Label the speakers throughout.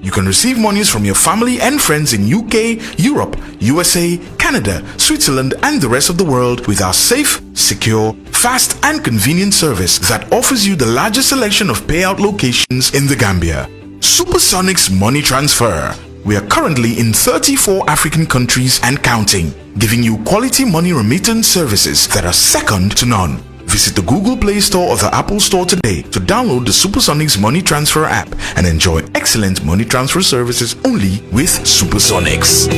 Speaker 1: You can receive monies from your family and friends in UK, Europe, USA, Canada, Switzerland and the rest of the world with our safe, secure, fast and convenient service that offers you the largest selection of payout locations in the Gambia. Supersonics Money Transfer. We are currently in 34 African countries and counting, giving you quality money remittance services that are second to none. Visit the Google Play Store or the Apple Store today to download the Supersonics Money Transfer app and enjoy excellent money transfer services only with Supersonics.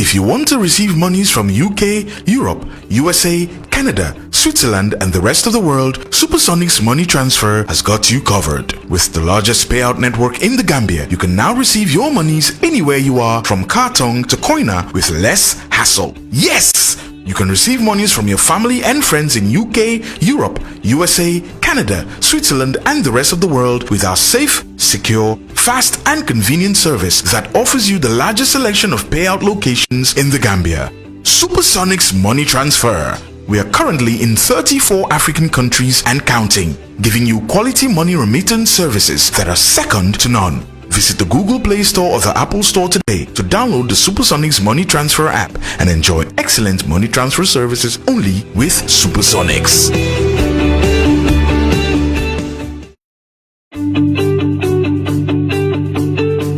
Speaker 1: If you want to receive monies from UK, Europe, USA, Canada, Switzerland and the rest of the world, Supersonics Money Transfer has got you covered. With the largest payout network in the Gambia, you can now receive your monies anywhere you are from Kartong to Koina with less hassle. Yes! You can receive monies from your family and friends in UK, Europe, USA, Canada, Switzerland and the rest of the world with our safe, secure, fast and convenient service that offers you the largest selection of payout locations in the Gambia. Supersonics Money Transfer. We are currently in 34 African countries and counting, giving you quality money remittance services that are second to none. Visit the Google Play Store or the Apple Store today to download the Supersonics Money Transfer app and enjoy excellent money transfer services only with Supersonics.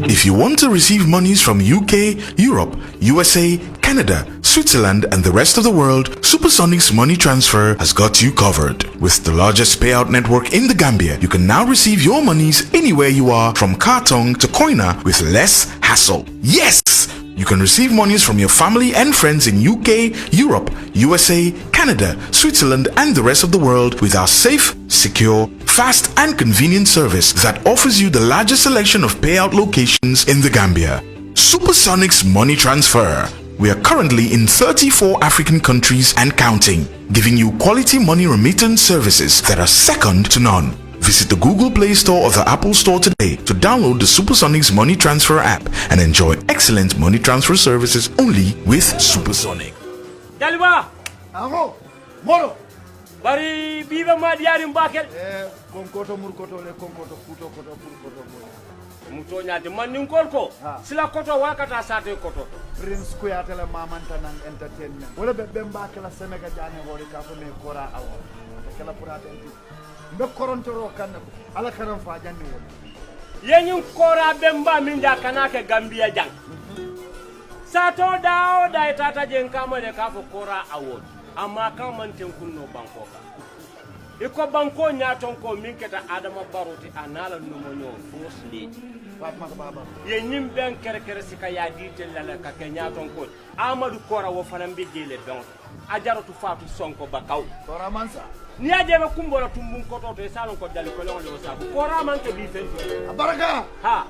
Speaker 1: If you want to receive monies from UK, Europe, USA, Canada, Switzerland and the rest of the world, Supersonics Money Transfer has got you covered. With the largest payout network in the Gambia, you can now receive your monies anywhere you are from Kartong to Koina with less hassle. Yes! You can receive monies from your family and friends in UK, Europe, USA, Canada, Switzerland and the rest of the world with our safe, secure, fast and convenient service that offers you the largest selection of payout locations in the Gambia. Supersonics Money Transfer. We are currently in 34 African countries and counting, giving you quality money remittance services that are second to none. Visit the Google Play Store or the Apple Store today to download the Supersonics Money Transfer app and enjoy excellent money transfer services only with Supersonic.
Speaker 2: Dalba!
Speaker 3: Aho! Moro!
Speaker 2: Bari biba ma diari mbakel.
Speaker 3: Konkoto murkoto le konkoto futo koto furkoto muro.
Speaker 2: Muto nyaade man nin kolko. Sila koto wakata sate koto.
Speaker 3: Prince Kuyatele mamanta nan entertainment. Wala be mbakel la Senegal jane wori ka ko me kora awo. Kala purata enti. Mbe korontoro kan ala karam fa janni woni.
Speaker 2: Yenyum kora bemba min ja kanake Gambia jang. Sato dao da tata jen kama de ka fo kora awo. Amma kan man ten kunno banko ka. Iko banko nyaton ko min keta Adama Baroti anala numo nyo first lady.
Speaker 3: Fatma baba.
Speaker 2: Ye nyim ben kere sika ya ditel la ka nyaton ko. Amadou Kora wo fanam be jele don. Ajaratu Fatu Sonko bakaw.
Speaker 3: Kora mansa.
Speaker 2: Ni adema kumbola tumbun koto to salon ko dali ko lon lo sabu. Kora man to bi fen.
Speaker 3: Baraka.
Speaker 2: Ha.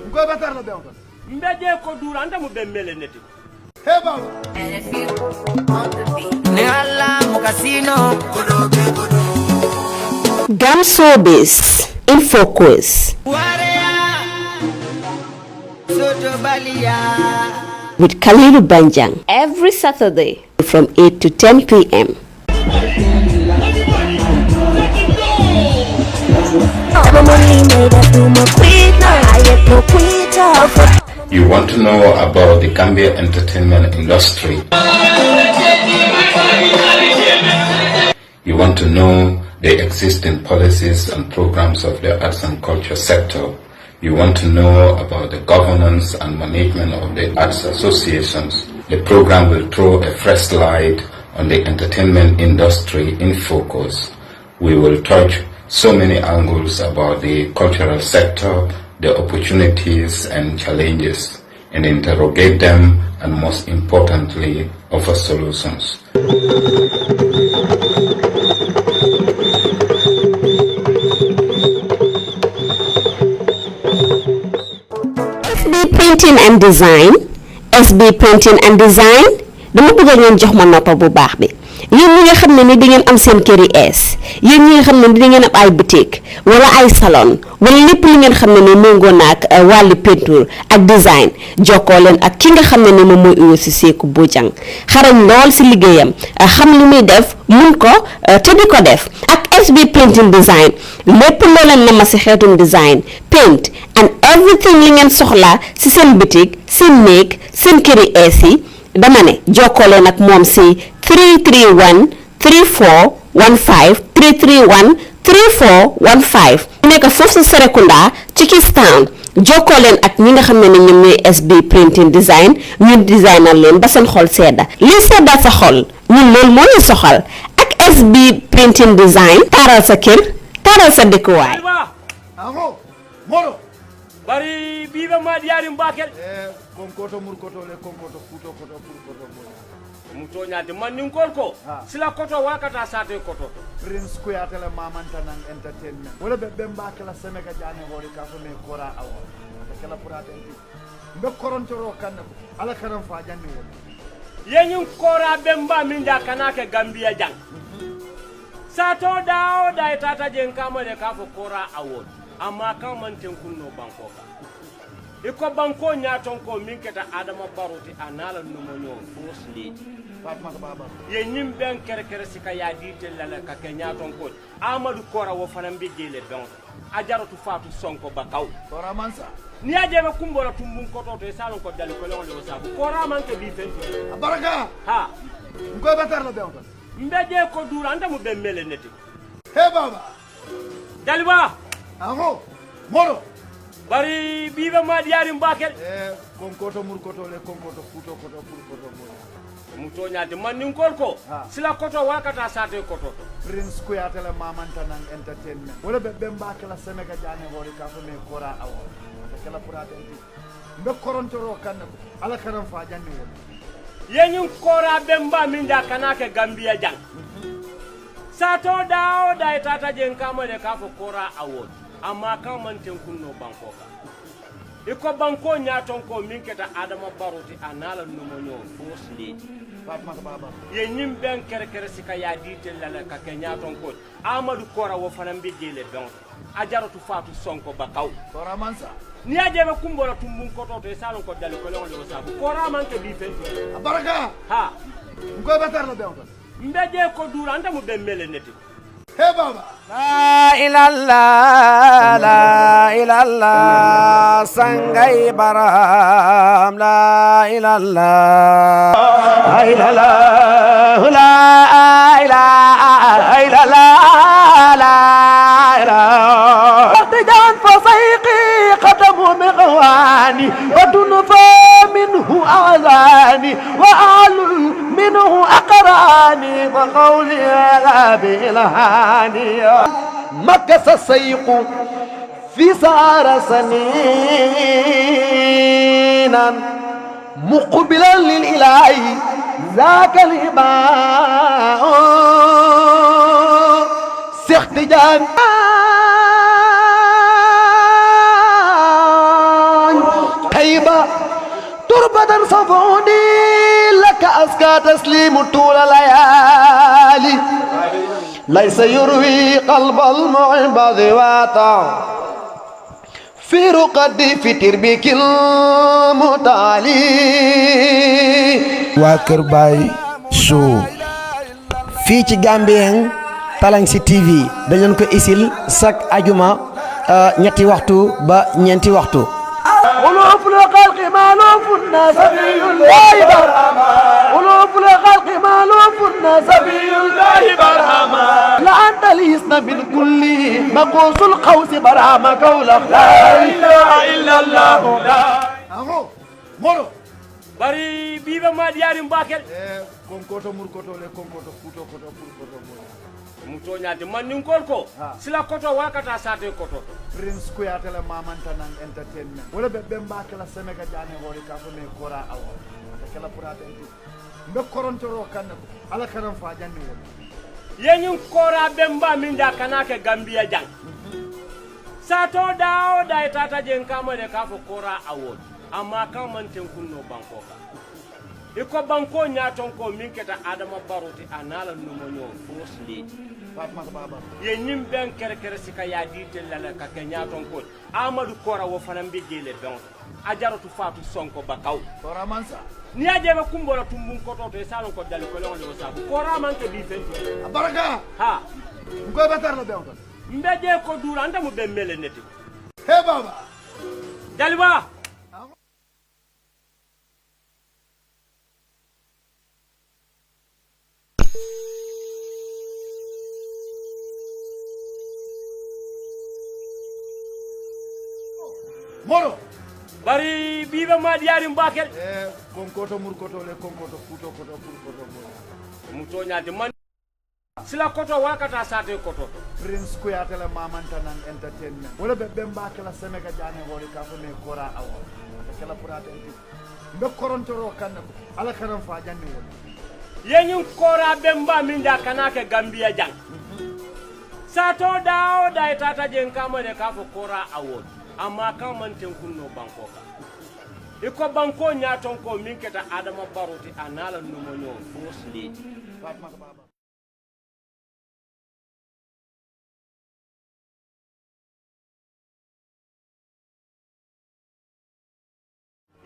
Speaker 3: Ngo batar la be on.
Speaker 2: Mbeje ko dura anda mo be mele neti.
Speaker 3: Hey baba.
Speaker 4: Gamsobis in focus with Khalil Banjang every Saturday from 8 to 10 p.m.
Speaker 5: You want to know about the Gambia entertainment industry? You want to know the existing policies and programs of the arts and culture sector? You want to know about the governance and management of the arts associations? The program will throw a fresh light on the entertainment industry in focus. We will touch so many angles about the cultural sector, the opportunities and challenges, and interrogate them, and most importantly, offer solutions.
Speaker 4: Printing and design, SB Printing and Design dama bëgg ngeen jox ma noppa bu baax bi yéen ñi nga xam ne ni da ngeen am seen këri es yéen ñi nga xam ne di ngeen am ay boutique wala ay salon wala lépp li ngeen xam ne ni méngoo na ak wàllu peinture ak design jokkoo leen ak ki nga xam ne ni moom mooy Uyo Seku Bojang xarañ lool si liggéeyam xam li muy def mun ko te di ko def ak SB printing design lépp loo leen nama si xeetum design paint and everything li ngeen soxla si seen boutique seen néeg seen këri ees yi dama ne jokkoo leen ak moom si 331 3415 331 3415 nekk foofu sa Serekunda ci Kistown jokkoo leen ak ñi nga xam ne ñoom ñooy SB printing design ñu designal leen ba seen xol sedda lii sedda sa xol ñun loolu moo ñu soxal ak SB printing design taaral sa kër taaral sa dëkkuwaay.
Speaker 3: Aho, moro.
Speaker 2: Bari biba ma diari mbakel.
Speaker 3: Konkoto murkoto le konkoto futo koto koto.
Speaker 2: Muto nyaade man nin kolko. Sila koto wakata sate koto.
Speaker 3: Prince Kuyatele mamanta nang entertainment. Wala be mbakela semega jane hori ka so me kora awo. Kala purata enti. Mbe korontoro kan ala karam fa janni wala.
Speaker 2: Yenyun kora bemba minja kanake Gambia jang. Sato dao da tata jen kama de kafo kora award. Amma kan man tenkunno banko ka. Iko banko nyaton ko minketa Adama Baroti anala numonyo first lady.
Speaker 3: Fatma baba.
Speaker 2: Ye nyim ben kere sika ya ditella ka ke nyaton ko. Amadou Kora wo fanam be gele don. Ajaratu Fatu Sonko bakaw.
Speaker 3: Kora mansa.
Speaker 2: Ni ajebe kumbola tumbun ko to salon ko dali ko lewon le sabu. Kora man ke bi fenti.
Speaker 3: Baraka.
Speaker 2: Ha.
Speaker 3: Ngo batar la beonta.
Speaker 2: Mbeje ko dura anda mu be mele neti.
Speaker 3: He baba.
Speaker 2: Daliba.
Speaker 3: Aho, moro.
Speaker 2: Bari biba ma diari mbakel.
Speaker 3: Konkoto murkoto le konkoto futo koto koto.
Speaker 2: Muto nyaade man nin kolko. Sila koto wakata sate koto.
Speaker 3: Prince Kuyatele mamanta nang entertainment. Wala be mbakela semega jane hori ka so me kora awo. Kala purata enti. Mbe korontoro kan ala karam fa janni wala.
Speaker 2: Yenyun kora bemba minja kanake Gambia jang. Sato dao da tata jen kama de kafo kora award. Amma kan man tenkunno banko ka. Iko banko nyaton ko minketa Adama Baroti anala numonyo first lady.
Speaker 3: Fatma baba.
Speaker 2: Ye nyim ben kere sika ya ditella ka ke nyaton ko. Amadou Kora wo fanam be gele don. Ajaratu Fatu Sonko bakaw.
Speaker 3: Kora mansa.
Speaker 2: Ni ajebe kumbola tumbun ko to salon ko dali ko lewon le sabu. Kora man ke bi fenti.
Speaker 3: Baraka.
Speaker 2: Ha.
Speaker 3: Ngo batar la beonta.
Speaker 2: Mbeje ko dura anda mu be mele neti.
Speaker 3: Hey baba.
Speaker 6: La ilallah, la ilallah, sangai baram, la ilallah, la ilallah, la ilallah, la ilallah. Qatijan fasaiqi qatamu miqwani, watunfa minhu azani, wa alul minhu aqrani, wa qawli ala bilhani. مكس السيق في سار سنينا مقبلا للإله ذاك الإباء سيختجان هيبة تربة صفوني لك أزكى تسليم طول الليالي ليس يروي قلب المعبد واتا في رقد في تربيك المتالي
Speaker 7: waa Baye Show fii ci Gambian Talents TV dañ leen ko isil chaque ajuma ñetti waxtu ba ñeenti waxtu
Speaker 6: قلوب الخلق مالوف الناس في الله برهما قلوب الخلق مالوف الناس في الله برهما لا أنت ليسن من كل مقوس القوس برهما قولك لا إله إلا الله
Speaker 3: Aho, moro.
Speaker 2: Bari biba ma diari mbakel.
Speaker 3: Konkoto murkoto le konkoto futo koto koto.
Speaker 2: Muto nyaade man nin kolko. Sila koto wakata sate koto.
Speaker 3: Prince Kuyatele mamanta nang entertainment. Wala be mbakela semega jane hori ka so me kora awo. Kala purata enti. Mbe korontoro kan ala karam fa janni wala.
Speaker 2: Yenyun kora bemba minja kanake Gambia jang. Sato dao da tata jen kama de kafo kora award. Amma kan man tenkunno banko ka. iko banko nyaton ko min keta adama baruti anala numonyo first lady
Speaker 3: Fatma baba
Speaker 2: ye nyim ben kere sika ya ditel la ka nyaton ko Amadou Kora wo fanam be jele don ajaratu fatu Sonko bakaw
Speaker 3: Kora mansa
Speaker 2: ni aje be kumbola tumbun ko to e salon ko dali ko lewon do sabu Kora man ke bi fenti
Speaker 3: baraka
Speaker 2: ha
Speaker 3: ngoy batar la bew
Speaker 2: mbeje ko dura anda mo be mele neti
Speaker 3: he baba
Speaker 2: Daliba
Speaker 3: Moro
Speaker 2: bari biba ma diari mbakel
Speaker 3: konkoto murkoto le konkoto futo koto koto
Speaker 2: muto nyaade man sila koto wakata sate koto
Speaker 3: Prince Kuyatele mamanta nan entertainment wala be bemba kala semega jane hori ka fa me Kora awo kala purata be korontoro kan ala karam fa janne wala
Speaker 2: yenyin Kora bemba minda kanake Gambia jang sato dao dai tata jen kama de ka fo Kora awo amma kan man ten kunno banko ka iko banko nyaton ko min keta adama baruti anala numonyo first lady
Speaker 3: Fatma baba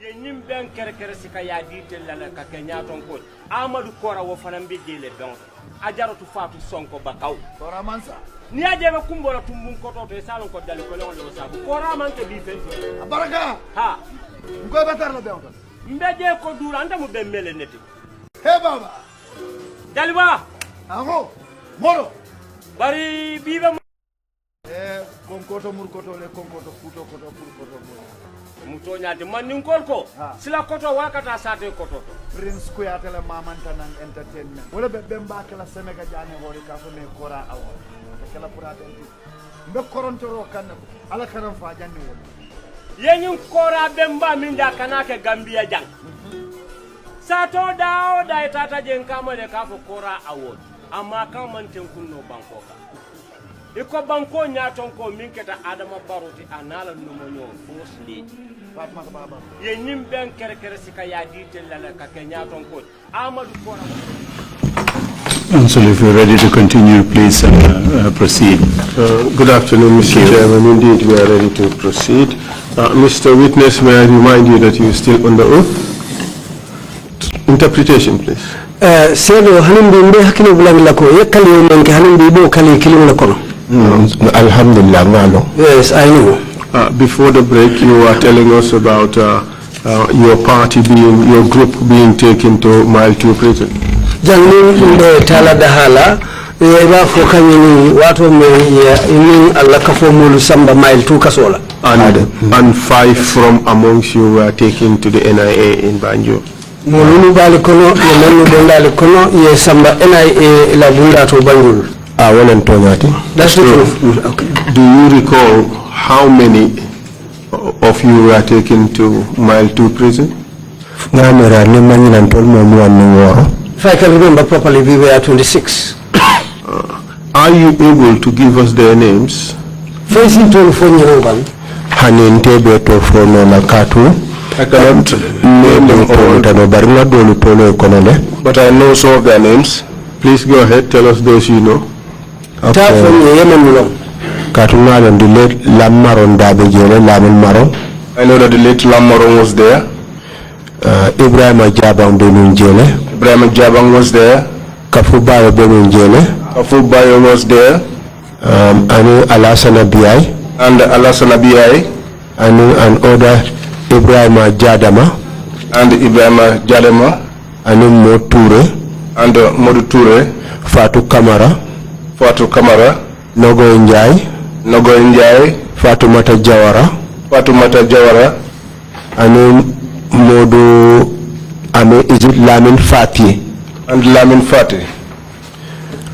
Speaker 2: ye nyim ben kere sika ya ditel la ka nyaton ko Amadou Kora wo fanam be jele don ajaratu fatu Sonko bakaw
Speaker 3: Kora mansa
Speaker 2: ni aje be kumbola tumbun ko to e salon ko dali ko lewon do sabu Kora man ke bi fenti
Speaker 3: baraka
Speaker 2: ha
Speaker 3: ngoy batar la bew
Speaker 2: mbeje ko dura anda mo be mele neti
Speaker 3: he baba
Speaker 2: Daliba
Speaker 3: aho Moro
Speaker 2: bari biba
Speaker 3: konkoto murkoto le konkoto futo koto koto
Speaker 2: muto nyaade man nin ko sila koto wakata sate koto
Speaker 3: Prince Kuyatele mamanta nan entertainment wala be bemba kala semega jane hori ka fa me Kora awo kala purata be korontoro kan ala karam fa janne wala
Speaker 2: yenyin Kora bemba minda kanake Gambia jang sato dao dai tata jen kama de ka fo Kora awo amma kan man ten kunno banko ka iko banko nyaton ko min keta adama baruti anala numonyo first lady
Speaker 3: Fatma baba
Speaker 2: ye nyim ben kere sika ya ditel la ka nyaton ko Amadou Kora
Speaker 8: So if you're ready to continue, please proceed.
Speaker 9: Good afternoon, Mr. Chairman. Indeed, we are ready to proceed. Mr. Witness, may I remind you that you are still under oath? Interpretation, please.
Speaker 7: Sedo hanimbi mbe hakilo bulangila ko yakali menke hanimbi bo kali kilimo kono.
Speaker 9: Alhamdulillah, ngalo.
Speaker 7: Yes, I know.
Speaker 9: Before the break, you were telling us about your party your group being taken to Mile 2 prison.
Speaker 7: Jangni mbe tala dahala ba fo kanyini wato me ni Allah ka fo mulu samba Mile 2 kasola.
Speaker 9: And 5 from amongst you were taken to the NIA in Banjul.
Speaker 7: Molunu bali kono ye nanu dondale kono ye samba NIA la bunda to Banjul.
Speaker 9: That's the truth. Okay. Do you recall how many of you were taken to Mile 2 prison?
Speaker 7: If I can remember properly, we were 26.
Speaker 9: Are you able to give us their names?
Speaker 7: Facing to the
Speaker 9: I cannot name them all, but I know some of their names. Please go ahead, tell us those you know.
Speaker 7: I know
Speaker 9: that the late Lamaron was there.
Speaker 10: Ibrahim
Speaker 9: Jabang was there.
Speaker 10: Kafubayo
Speaker 9: was there.
Speaker 10: Anu Alasana Biai
Speaker 9: And Alasana Biai.
Speaker 10: Anu and other Ibrahim Jadama
Speaker 9: And Ibrahim Jadama.
Speaker 10: Anu Moture
Speaker 9: And Moduture.
Speaker 10: Fatu Kamara Nogo Njai Fatumata Jawara Anu Modu Ame Egypt Lamin Fati
Speaker 9: And Lamin Fati.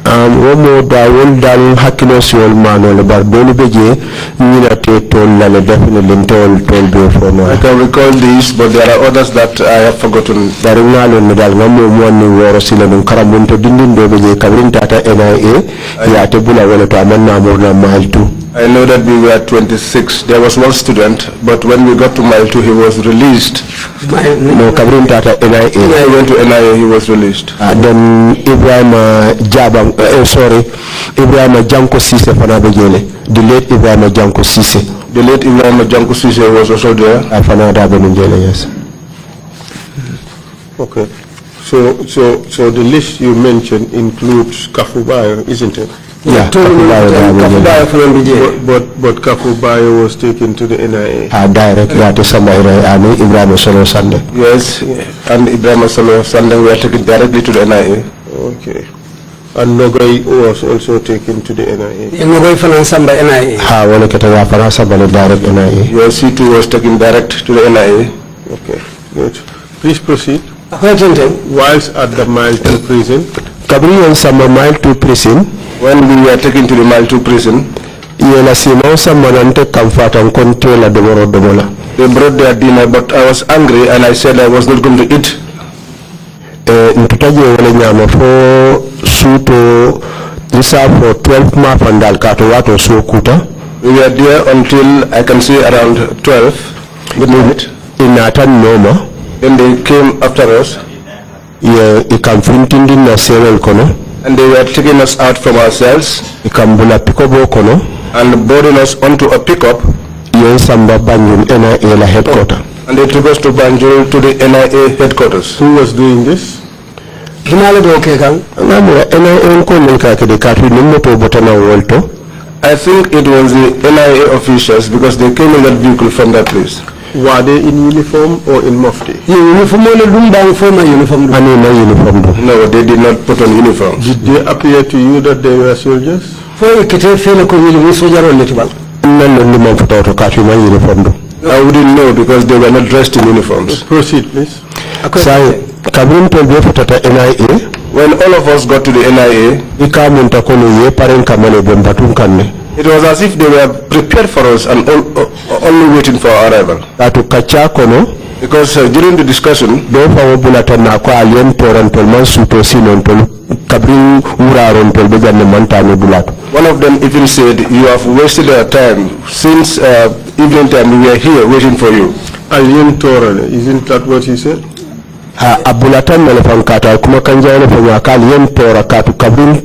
Speaker 10: Womo dawol dal hakilo siwol manole bar bolu beje nyina te tol la definitely tol be for no.
Speaker 9: I can recall these, but there are others that I have forgotten.
Speaker 10: Dari ngalo no dal ngamo mo ni woro sila dum karambon to dindin do beje kabrin tata NIA ya te bula wala to amanna mo na Mile 2
Speaker 9: I know that we were 26. There was one student, but when we got to mile 2, he was released.
Speaker 10: No, Kabrin Tata NIA.
Speaker 9: When he went to NIA, he was released.
Speaker 10: Then Ibrahim Ibrahim Janko Sise Fanabejele. The late Ibrahim Janko Sise.
Speaker 9: The late Ibrahim Janko Sise was also there.
Speaker 10: Fanada Benjele, yes.
Speaker 9: Okay. So the list you mentioned includes Kafubayo, isn't it?
Speaker 10: Yeah,
Speaker 9: but Kafubayo was taken to the NIA.
Speaker 10: Directly to somebody, Ibrahim Solo Sunday.
Speaker 9: Yes, and Ibrahim Solo Sunday were taken directly to the NIA. Okay. And Nogai was also taken to the NIA.
Speaker 7: Nogai Fanansamba NIA.
Speaker 10: Well, Fanansamba direct NIA.
Speaker 9: Yes, C2 was taken direct to the NIA. Okay, good. Please proceed. Whilst at the Mile 2 prison,
Speaker 10: Kabri and Samba Mile 2 prison,
Speaker 9: when we were taken to the Mile 2 prison,
Speaker 10: they
Speaker 9: brought their dinner, but I was angry and I said I was not going to eat.
Speaker 10: For 12
Speaker 9: we were there until I can say around 12 midnight. Then they came after us. And they were taking us out from our cells and boarding us onto a pickup. And they took us to Banjul to the NIA headquarters. Who was doing this? I think it was the NIA officials because they came in that vehicle from that place. Were they in uniform or in mufti?
Speaker 7: Uniform.
Speaker 9: No, they did not put on uniform. Did they appear to you that they were soldiers? I wouldn't know because they were not dressed in uniforms. Proceed, please. When all of us got to the NIA, it was as if they were prepared for us and only waiting for our arrival. Because during the discussion, one of them even said, "You have wasted our time. Since evening time, we were here waiting for you." Alien Torah, isn't that what he said?
Speaker 10: Abulatan Melefankata, Kumakanja, Kalian Tora, Katu Kabin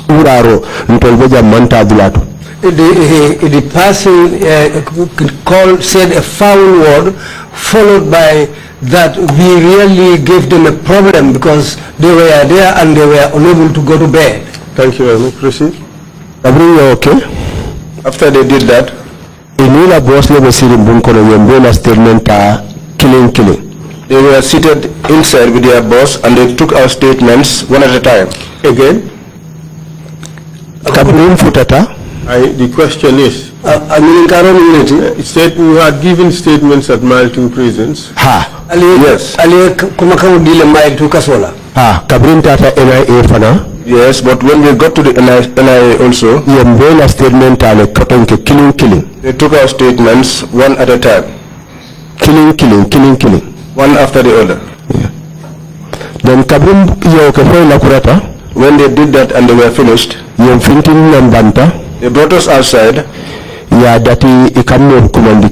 Speaker 10: Uraro, Ntolbeja Manta Bulato.
Speaker 7: The person said a foul word, followed by that we really gave them a problem because they were there and they were unable to go to bed.
Speaker 9: Thank you very much. Proceed.
Speaker 10: Okay.
Speaker 9: After they did that,
Speaker 10: Inula boss level sirim bunkono yembela statement killing.
Speaker 9: They were seated inside with their boss and they took our statements one at a time. Again? The question is, it said we had given statements at Mile 2 prisons. Yes. Yes, but when we got to the NIA also, they took our statements one at a time.
Speaker 10: Killing.
Speaker 9: One after the other.
Speaker 10: Yeah. Then
Speaker 9: when they did that and they were finished, they brought us outside.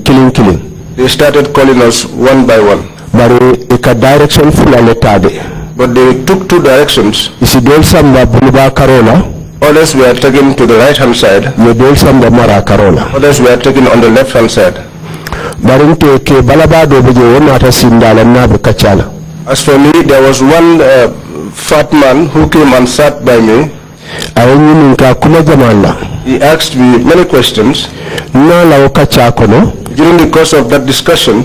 Speaker 10: Killing.
Speaker 9: They started calling us one by one.
Speaker 10: But
Speaker 9: they took two directions. Others were taken to the right hand side. Others were taken on the left hand side. As for me, there was one fat man who came and sat by me. He asked me many questions. During the course of that discussion,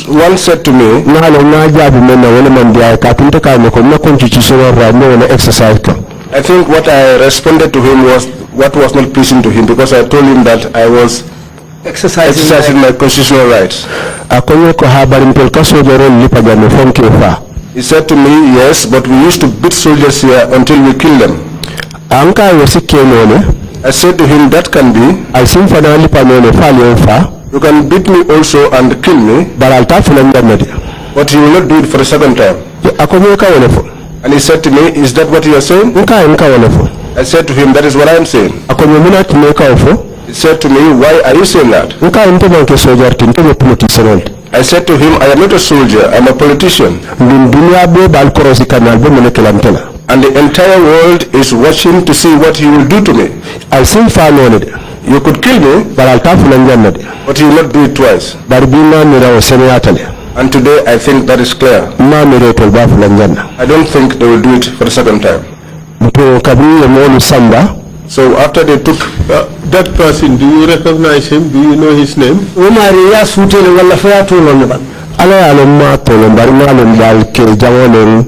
Speaker 9: one said to me, I think what I responded to him was what was not pleasing to him because I told him that I was exercising my constitutional rights. He said to me, yes, but we used to beat soldiers here until we kill them. I said to him, that can be. You can beat me also and kill me, but you will not do it for the second time. And he said to me, is that what you are saying? I said to him, that is what I am saying.
Speaker 10: akonyo muna tumeka ofo
Speaker 9: He said to me, why are you saying that?
Speaker 10: nka nte banke sojar tinte be politician
Speaker 9: I said to him, I am not a soldier, I'm a politician.
Speaker 10: ndin dunia be bal korosi kanal be mene kelantela
Speaker 9: And the entire world is watching to see what he will do to me.
Speaker 10: al sim fa none de
Speaker 9: You could kill me,
Speaker 10: baral ta fulan janna de
Speaker 9: but he will not do it twice.
Speaker 10: bar bina mira o senatale
Speaker 9: And today I think that is clear.
Speaker 10: ma mire tol ba fulan janna
Speaker 9: I don't think they will do it for the second time.
Speaker 10: to kabri molu samba.
Speaker 9: So after they took
Speaker 8: That person, do you recognize him? Do you know his name?
Speaker 7: umari ya sutele wala fa to lon ba
Speaker 10: ala ya lo ma to lo bari ma lo dal ke jawolon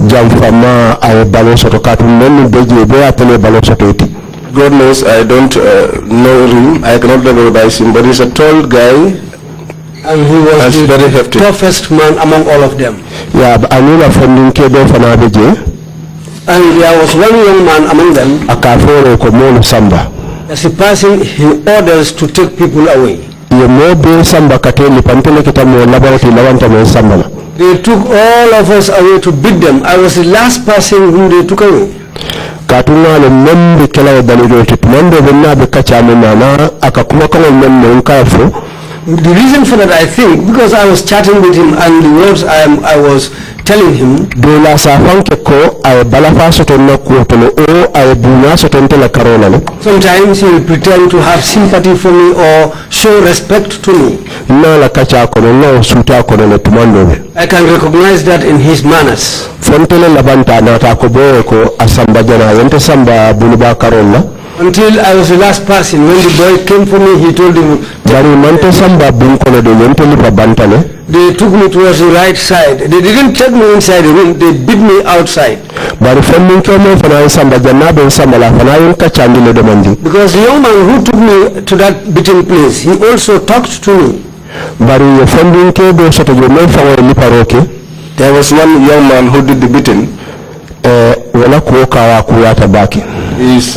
Speaker 10: jam fama ay balo soto katu men beje be atele balo soto iti
Speaker 9: God knows I don't know him. I cannot recognize him, but he's a tall guy.
Speaker 7: and he was
Speaker 9: That's
Speaker 7: the
Speaker 9: very hefty.
Speaker 7: toughest man among all of them.
Speaker 10: ya anila funding ke do fana beje
Speaker 7: And there was one young man among them,
Speaker 10: akaforo ko molu samba
Speaker 7: as a person he orders to take people away.
Speaker 10: ye mo be samba kateli pantele kitamo labarati lawanta mo samba la
Speaker 7: They took all of us away to beat them. I was the last person whom they took away.
Speaker 10: katuna le membe kala dalilo tit mando benna be kacha menana akakuma kala membe nkafo.
Speaker 7: The reason for that, I think, because I was chatting with him and the words I was telling him,
Speaker 10: de la safanke ko ay balafa soto na kuotolo o ay buna soto ntela karola le
Speaker 7: sometimes he will pretend to have sympathy for me or show respect to me.
Speaker 10: na la kacha ko no suta ko le tumando be
Speaker 7: I can recognize that in his manners.
Speaker 10: fontele labanta na ta ko boye ko asamba jana yente samba buluba karola
Speaker 7: Until I was the last person. When the boy came for me, he told him,
Speaker 10: bari mante samba bun ko de yente lipa bantale
Speaker 7: they took me towards the right side. They didn't take me inside the room, they beat me outside.
Speaker 10: bari fondin ko mo fana samba janna be samba la fana yin kacha ndile de mandi
Speaker 7: Because the young man who took me to that beating place, he also talked to me.
Speaker 10: bari ye fondin ke do soto je mo fawre lipa roke
Speaker 9: There was one young man who did the beating.
Speaker 10: wala ko kawa ku yata baki
Speaker 9: His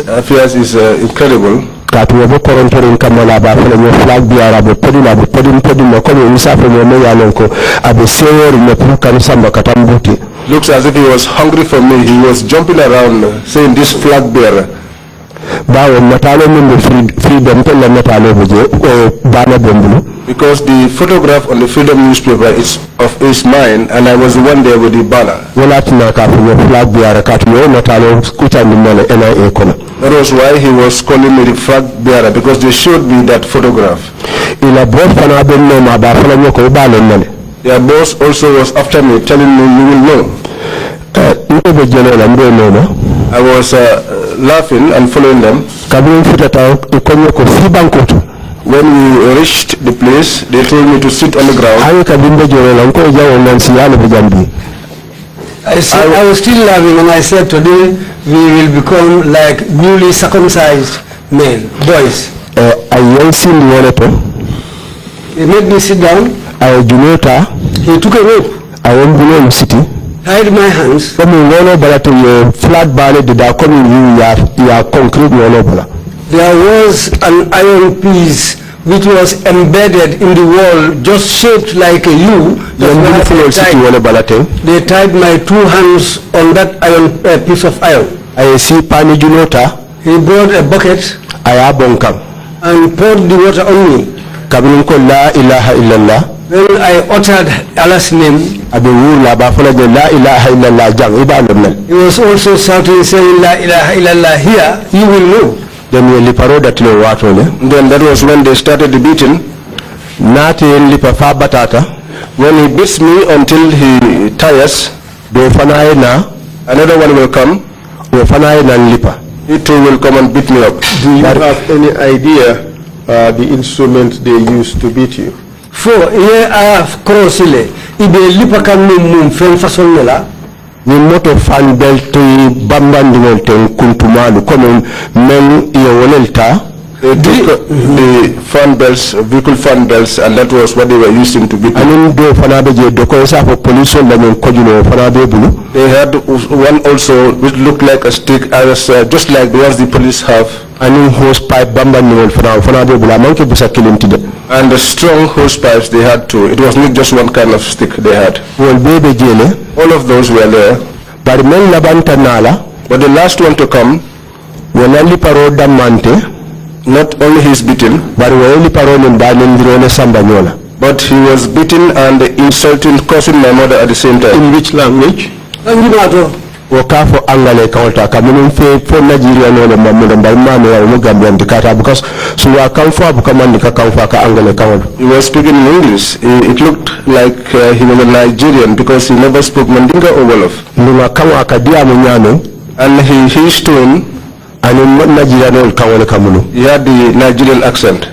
Speaker 9: affairs is incredible.
Speaker 10: katu wobo korontorin kamala ba fele mo flag biara bo podin no ko ni safa mo me yalon ko abe sewori no pour kan samba katambuti
Speaker 9: Looks as if he was hungry for me. He was jumping around saying this flag bearer.
Speaker 10: bawo natalo min freedom to la natalo boje o bana bombulu
Speaker 9: Because the photograph on the Freedom newspaper is mine, and I was the one there with the banner.
Speaker 10: wala tina ka fu flag biara katu yo natalo kuta ni mole NIA kono
Speaker 9: That was why he was calling me the flag bearer, because they showed me that photograph.
Speaker 10: ila boss fana ben no ma ba fala nyoko balo nale
Speaker 9: Their boss also was after me, telling me, you will know.
Speaker 10: nko be jeno la mbe no
Speaker 9: I was laughing and following them.
Speaker 10: kabrin futata ko nyoko fi bankoto
Speaker 9: When we reached the place, they told me to sit on the ground.
Speaker 10: ay kabin be jeno la ko jawo nan siyale be jambi
Speaker 7: I was still laughing and I said, today we will become like newly circumcised men, boys.
Speaker 10: ayen sindi wala to
Speaker 7: He made me sit down.
Speaker 10: ay junota
Speaker 7: He took a rope,
Speaker 10: ayen bulo city
Speaker 7: tied my hands,
Speaker 10: komi wono balata yo flat bale de da komi yu ya concrete wono bala
Speaker 7: there was an iron piece which was embedded in the wall, just shaped like a U.
Speaker 10: yon beautiful city wono balate
Speaker 7: They tied my two hands on that iron piece of iron.
Speaker 10: ay si pani junota
Speaker 7: He brought a bucket
Speaker 10: aya bonkam
Speaker 7: and poured the water on me.
Speaker 10: kabin ko la ilaha illallah
Speaker 7: When I uttered Allah's name,
Speaker 10: abe wurla ba fala je la ilaha illallah jang ibadon mel
Speaker 7: he was also shouting, saying, La ilaha illallah, here, you will know.
Speaker 10: den ye liparo datilo wato le
Speaker 9: Then that was when they started the beating.
Speaker 10: nati en lipa fa batata
Speaker 9: When he beats me until he tires,
Speaker 10: do fana na
Speaker 9: another one will come.
Speaker 10: o fana na lipa
Speaker 9: He too will come and beat me up.
Speaker 8: Do you have any idea the instrument they used to beat you?
Speaker 7: For here I have crossile, ibe lipa kam mum fen façon la.
Speaker 10: ni moto fan belto bambandi wolten kuntumalu comme men ye wolelta
Speaker 9: They took the fan belts, vehicle fan belts, and that was what they were using to beat me.
Speaker 10: anin do fana be je do ko sa fo police la men kojulo fana be bulu
Speaker 9: They had one also which looked like a stick, as just like the ones the police have,
Speaker 10: anin hose pipe bambandi wol fana be bulu manke busa kilinti de
Speaker 9: and the strong hose pipes they had too. It was not just one kind of stick they had.
Speaker 10: wol bebe jele
Speaker 9: All of those were there.
Speaker 10: bari men labanta nala
Speaker 9: But the last one to come,
Speaker 10: wala liparo damante,
Speaker 9: not only he's beaten,
Speaker 10: bari wala liparo ni mbanendirone samba nyola.
Speaker 9: but he was beaten and insulting, cursing my mother at the same time.
Speaker 8: In which language?
Speaker 10: Wakafo angale kaunta kamunum fe Nigeria no le mamuda mbalmame ya Gambian dikata because so wa kamfa bukamandika kamfa ka angale kaunta.
Speaker 9: He was speaking in English. It looked like he was a Nigerian because he never spoke Mandinka or Wolof.
Speaker 10: Numa kama akadia munyano
Speaker 9: and his tone
Speaker 10: and Nigeria no kawale kamunu.
Speaker 9: He had the Nigerian accent.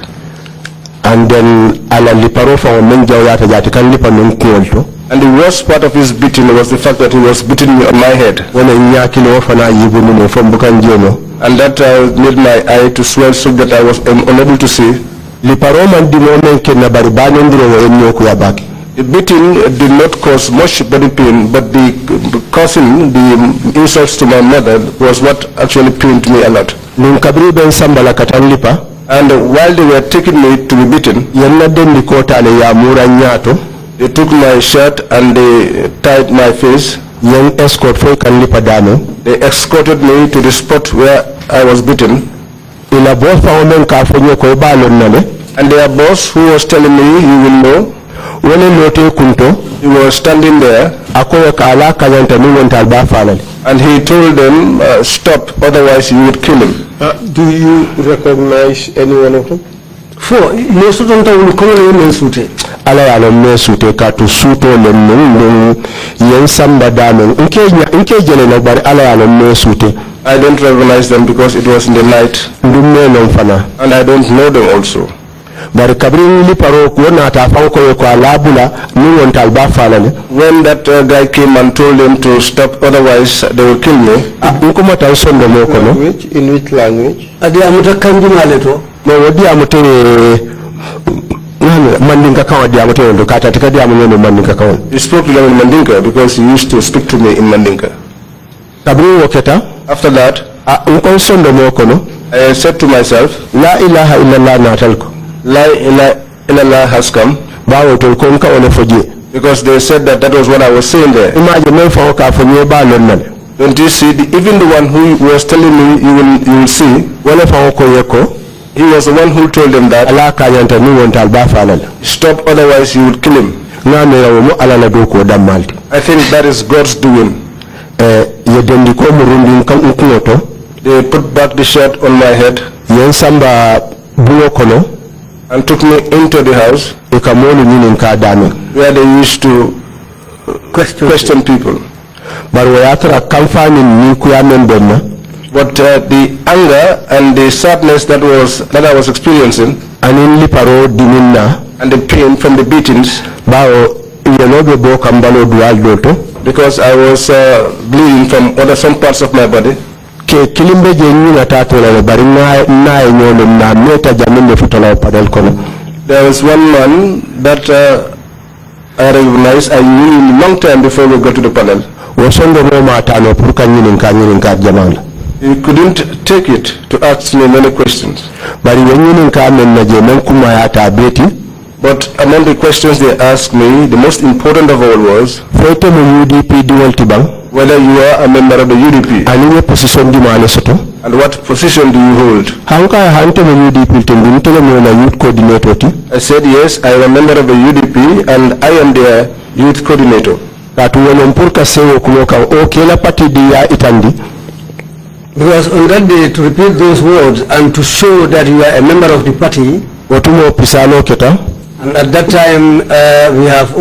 Speaker 10: And then ala liparo fa menja yata jati kan lipa nunkuolto.
Speaker 9: And the worst part of his beating was the fact that he was beating me on my head. And that made my eye to swell so that I was unable to see. The beating did not cause much body pain, but the causing the insults to my mother was what actually pained me a lot. And while they were taking me to be beaten, they took my shirt and they tied my face. They escorted me to the spot where I was beaten. And their boss, who was telling me, you will know, he was standing there. And he told them, stop, otherwise you would kill him.
Speaker 10: Do you recognize any one of them? Ala ya lemme sute ka to suto lemme yen samba dame nke jele na bari ala ya lemme sute.
Speaker 9: I don't recognize them because it was in the night. And I don't know them also.
Speaker 10: Bari kabri li paro ko na ta fanko ko alabula ni won talba falale.
Speaker 9: When that guy came and told them to stop, otherwise they will kill me.
Speaker 10: Nkuma ta sondo mo ko no.
Speaker 8: In which language?
Speaker 10: Adi amuta kanji maleto. No wodi amute Mandinka kawa diamote ndo kata tika diamote Mandinka kawa.
Speaker 9: He spoke to them in Mandinka because he used to speak to me in Mandinka.
Speaker 10: Kabri woketa.
Speaker 9: After that,
Speaker 10: sondo mo ko no.
Speaker 9: I said to myself,
Speaker 10: La ilaha illallah natalko.
Speaker 9: La ilaha illallah has come.
Speaker 10: Bawo to ko nka one foje.
Speaker 9: Because they said that was what I was saying there.
Speaker 10: Imagine me fa ka fonye ba lon.
Speaker 9: Don't you see, even the one who was telling me you will see,
Speaker 10: wala fa ko yeko.
Speaker 9: He was the one who told them that stop, otherwise you would kill him. I think that is God's doing. They put back the shirt on my head and took me into the house where they used to question people. But the anger and the sadness that I was experiencing, and the pain from the beatings, because I was bleeding from some parts of my body. There was one man that I recognized. I knew him a long time before we got to the panel. He couldn't take it to ask me many questions. But among the questions they asked me, the most important of all was whether you are a member of the UDP and what position do you hold. I said yes, I am a member of the UDP and I am their youth coordinator.
Speaker 7: Because on that day, to repeat those words and to show that you are a member of the party, and at that time I have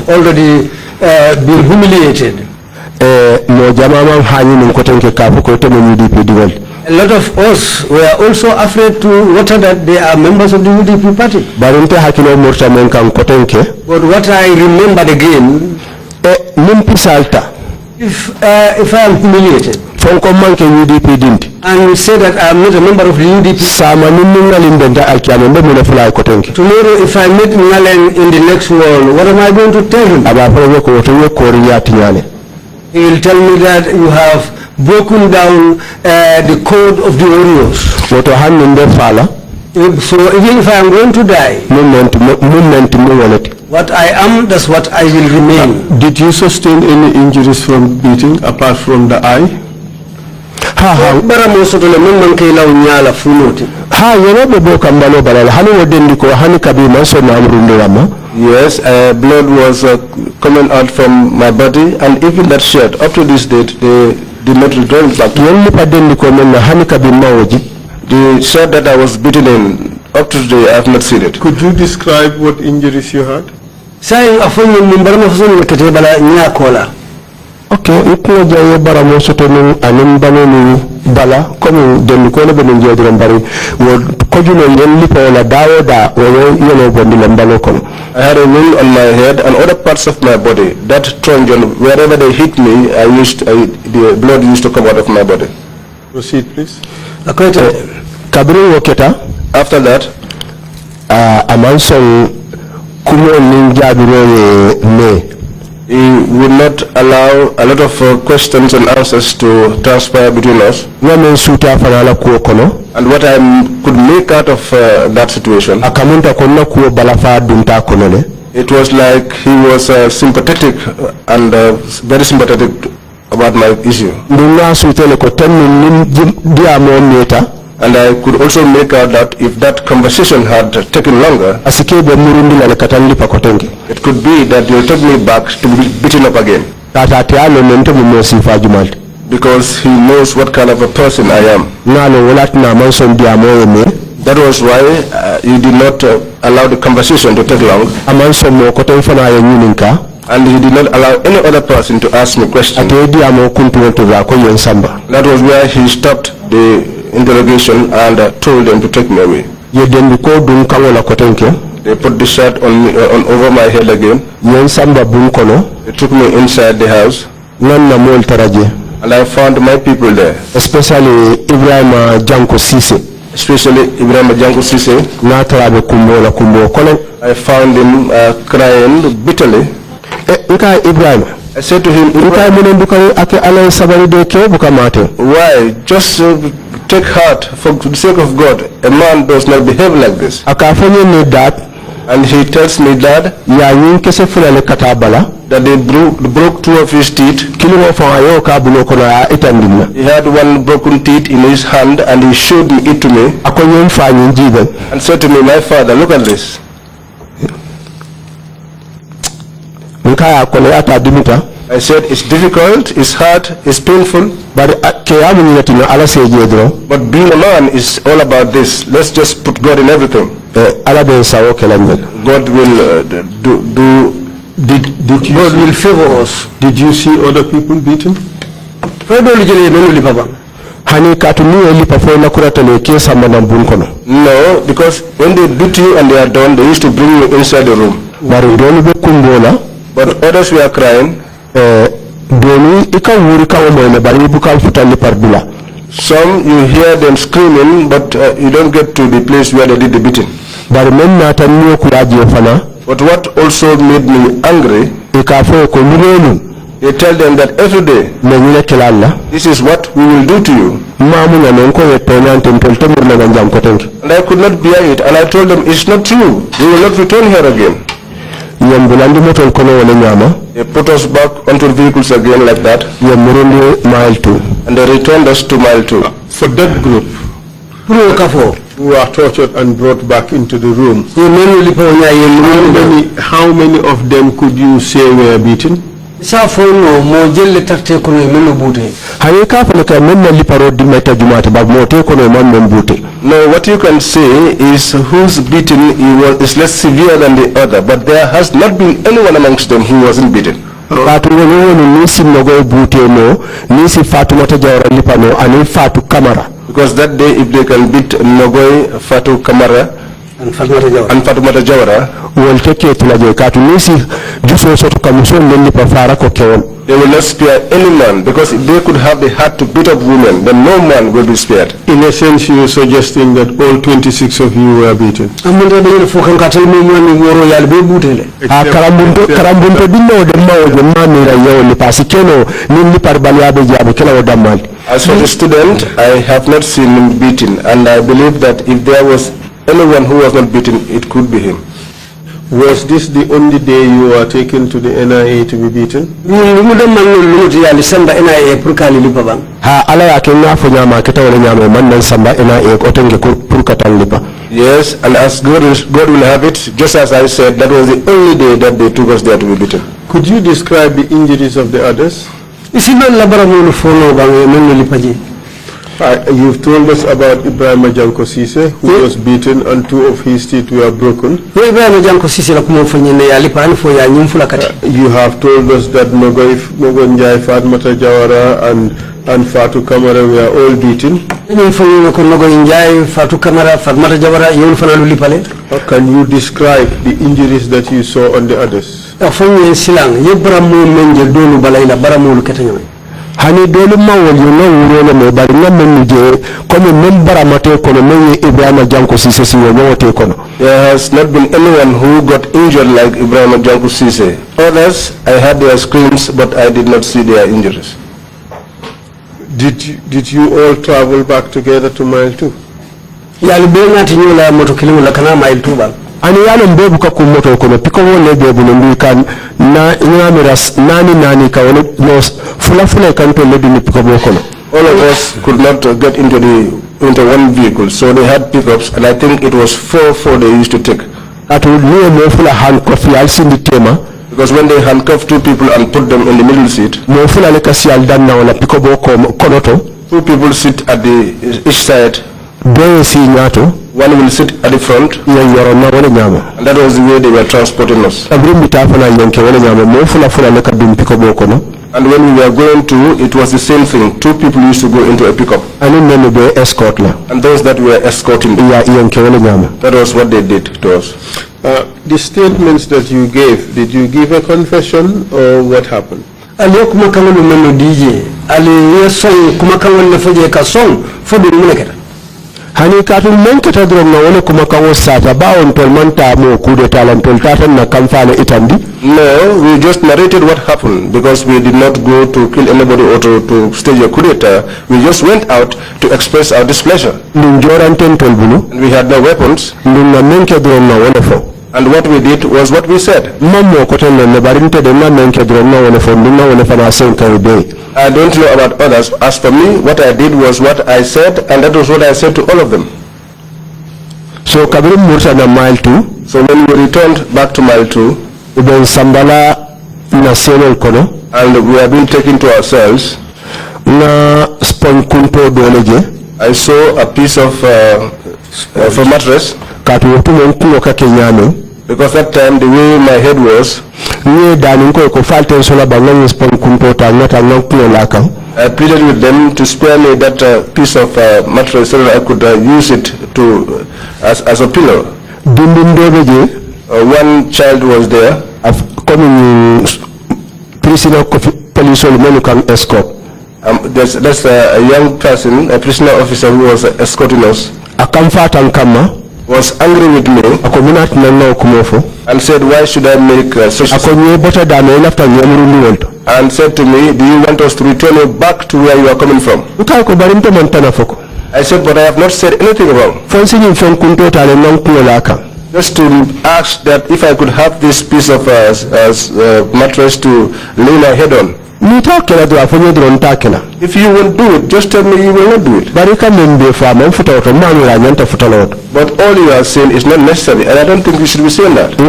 Speaker 7: already been humiliated. A lot of us were also afraid to utter that they are members of the UDP party. But what I remembered again, if I am humiliated, and say that I am not a member of the UDP, tomorrow if I meet Ngalen in the next world, what am I going to tell him? He will tell me that you have broken down the code of the Orios. So even if I am going to die, what I am, that's what I will remain.
Speaker 8: Did you sustain any injuries from beating apart from the eye?
Speaker 7: bara mo soto le men man kay law nyaala funoti
Speaker 10: yeno be bo kambalo balala hani wodendi ko hani kabi man so na amrundo wama. Yes, blood was coming out from my body, and even that shirt up to this date they did not return back. Yen lipa dendi ko men hani kabi mawoji. The shirt that I was beaten in up to today I have not seen it.
Speaker 8: Could you describe what injuries you had?
Speaker 7: Say afonyo mbarama fuzoni wekete bala nyakola.
Speaker 10: Okay, iko jaye bara mo soto ni animbano ni bala comme den ko le benen jodi bari wo ko juno yen lipo la dawo da wo yelo bondi lambalo ko. I had a wound on my head and other parts of my body. That tronjon, wherever they hit me, the blood used to come out of my body.
Speaker 8: Proceed, please.
Speaker 10: Kabiri woketa. After that, a man son kumo ninjabiro me. He would not allow a lot of questions and answers to transpire between us. And what I could make out of that situation, it was like he was sympathetic and very sympathetic about my issue. And I could also make out that if that conversation had taken longer, it could be that you'll take me back to be beaten up again. Because he knows what kind of a person I am. That was why he did not allow the conversation to take long. And he did not allow any other person to ask me questions. That was where he stopped the interrogation and told them to take me away. They put the shirt on over my head again. They took me inside the house. And I found my people there. Especially Ibrahim Janko Sise. I found him crying bitterly. I said to him, why? Just take heart, for the sake of God. A man does not behave like this. And he tells me that they broke two of his teeth. He had one broken teeth in his hand and he showed it to me and said to me, my father, look at this. I said, it's difficult, it's hard, it's painful, but being a man is all about this. Let's just put God in everything. God will God will favor us.
Speaker 8: Did you see other people beaten?
Speaker 10: No, because when they beat you and they are done, they used to bring you inside the room. But others were crying. Some you hear them screaming, but you don't get to the place where they did the beating. But what also made me angry, they tell them that every day, this is what we will do to you. And I could not bear it, and I told them it's not true. We will not return here again. They put us back onto the vehicles again like that. And they returned us to mile 2.
Speaker 8: For that group who were tortured and brought back into the room, how many of them could you say were beaten?
Speaker 10: No, what you can say is whose beating is less severe than the other, but there has not been anyone amongst them who wasn't beaten. Because that day, if they can beat Nogoy, Fatu Kamara, and Fatumata Jawara, they will not spare any man, because if they could have the heart to beat up women, then no man will be spared.
Speaker 8: In a sense, you are suggesting that all 26 of you were beaten.
Speaker 10: As for the student, I have not seen him beaten, and I believe that if there was anyone who was not beaten, it could be him.
Speaker 8: Was this the only day you were taken to the NIA to be beaten?
Speaker 10: Ha ala ya kenna fo nyama keta wala nyama man nan samba NIA otenge pour katan lipa.
Speaker 9: Yes, and as God will have it, just as I said, that was the only day that they took us there to be beaten.
Speaker 8: Could you describe the injuries of the others? You've told us about Ibrahim Janko Sise, who was beaten and 2 of his teeth were broken. You have told us that Nogonjai, Fatmata Jawara and Fatu Kamara were all beaten. How can you describe the injuries that you saw on the others?
Speaker 10: Hani dolu mawol yo no wuro me bari ngam je comme membara mate kono no Ibrahim Janko Sise si wote kono.
Speaker 9: There has not been anyone who got injured like Ibrahim Janko Sise. Others, I heard their screams, but I did not see their injuries.
Speaker 8: Did you all travel back together to Mile 2?
Speaker 7: Yali benga tinyola moto kilimu la kana Mile 2 ba.
Speaker 10: Ani yalo mbebu ka kumoto kono piko wole bebu no kan na ngamiras nani ka wole no fula kan to lebi ni piko kono.
Speaker 9: All of us could not get into one vehicle, so they had pickups, and I think it was 4 they used to take.
Speaker 10: Atu niye mo fula handcuff yal sindi tema.
Speaker 9: Because when they handcuffed 2 people and put them in the middle seat,
Speaker 10: mo fula le kasi al dan na wala piko kono to.
Speaker 9: 2 people sit at each side.
Speaker 10: One
Speaker 9: will sit at the front,
Speaker 10: and
Speaker 9: that was the way they were transporting us.
Speaker 10: And
Speaker 9: when we were going to, it was the same thing. 2 people used to go into a pickup, and those that were escorting, that was what they did to us.
Speaker 8: The statements that you gave, did you give a confession or what happened?
Speaker 10: Hani katul men keta drom na wala kuma kawo sata ba on tol manta mo kude talan tol tatan na kamfale itandi.
Speaker 9: No, we just narrated what happened because we did not go to kill anybody or to stage a coup d'etat. We just went out to express our displeasure.
Speaker 10: And
Speaker 9: we had no weapons. And what we did was what we said.
Speaker 10: I
Speaker 9: don't know about others. As for me, what I did was what I said, and that was what I said to all of them.
Speaker 10: So Kabir Mursa na Mile 2.
Speaker 9: So when we returned back to Mile 2,
Speaker 10: Sambala na Senol Kono,
Speaker 9: and we have been taken to ourselves,
Speaker 10: na Spon Kunpo Doleje,
Speaker 9: I saw a piece of a mattress. Because that time the way my head was, I pleaded with them to spare me that piece of mattress so that I could use it as a pillow. One child was there. That's a young person, a prisoner officer who was escorting us. Was angry with me and said, why should I make such a and said to me, do you want us to return you back to where you are coming from? I said, but I have not said anything wrong. Just to ask that if I could have this piece of mattress to lay my head on. If you won't do it, just tell me you will not do it. But all you are saying is not necessary, and I don't think you should be saying that.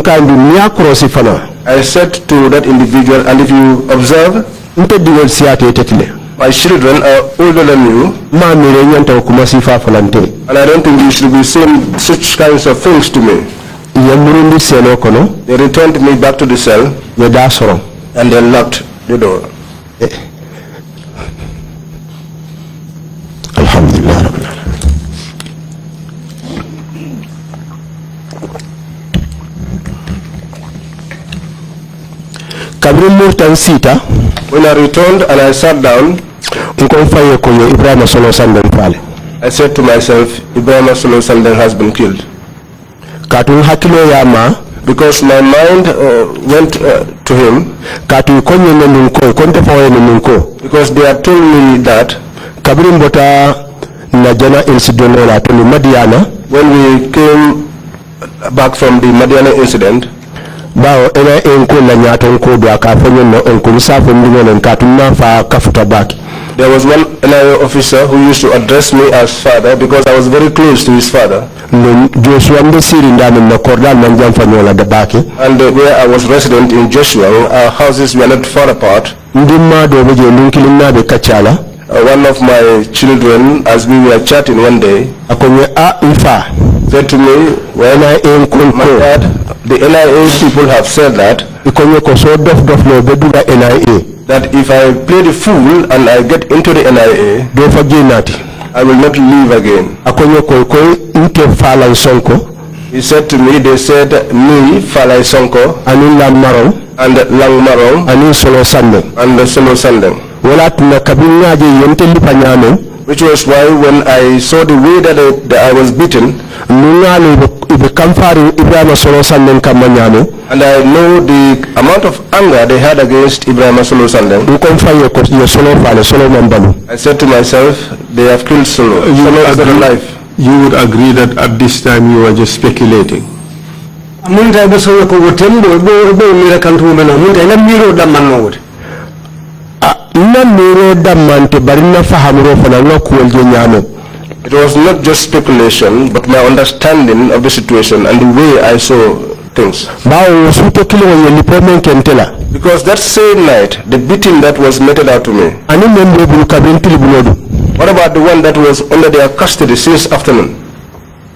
Speaker 9: I said to that individual, and if you observe, my children are older than you, and I don't think you should be saying such kinds of things to me. They returned me back to the cell, and they locked the door.
Speaker 10: Alhamdulillah.
Speaker 9: When I returned and I sat down, I said to myself, Ibrahim Solo Sanden has been killed. Because my mind went to him, because they had told me that when we came back from the Madiana incident, Bao ena enko la nyato nko do akafonyo no enko nisafo ndingo nkatuna fa kafuta baki.
Speaker 10: There was one NIA officer who used to address me as father because I was very close to his father.
Speaker 9: Joshua mbesiri ndani na kordan manjamfanyo la dabaki.
Speaker 10: And where I was resident in Joshua, our houses were not far apart.
Speaker 9: Ndima do beje lunkilina be kachala.
Speaker 10: One of my children, as we were chatting one day, said to me, when I am my dad, the NIA people have said that if I play the fool and I get into the NIA, I will not leave again. He said to me, they said me, Falai Sonko, and Lang Marong, and Solo Sandeng. Which was why when I saw the way that I was beaten, and I know the amount of anger they had against Ibrahim Solo Sandeng, I said to myself, they have killed Solo. Solo is not alive.
Speaker 8: You would agree that at this time you were just speculating?
Speaker 10: It was not just speculation, but my understanding of the situation and the way I saw things. Because that same night, the beating that was meted out to me, what about the one that was under their custody since afternoon?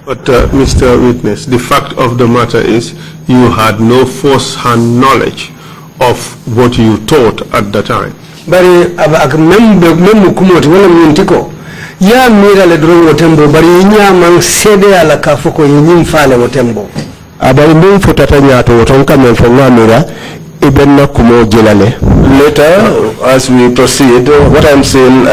Speaker 8: But Mr. Witness, the fact of the matter is you had no first-hand knowledge of what you thought at the time.
Speaker 7: Bari membu kumoti wala mintiko ya mira le dro wotembo bari nyama sede ala kafuko nyimfale wotembo
Speaker 9: abari mbu fotata nyato wotonka menfonga mira ibenna kumo jelale.
Speaker 10: Later, as we proceed, what I'm saying,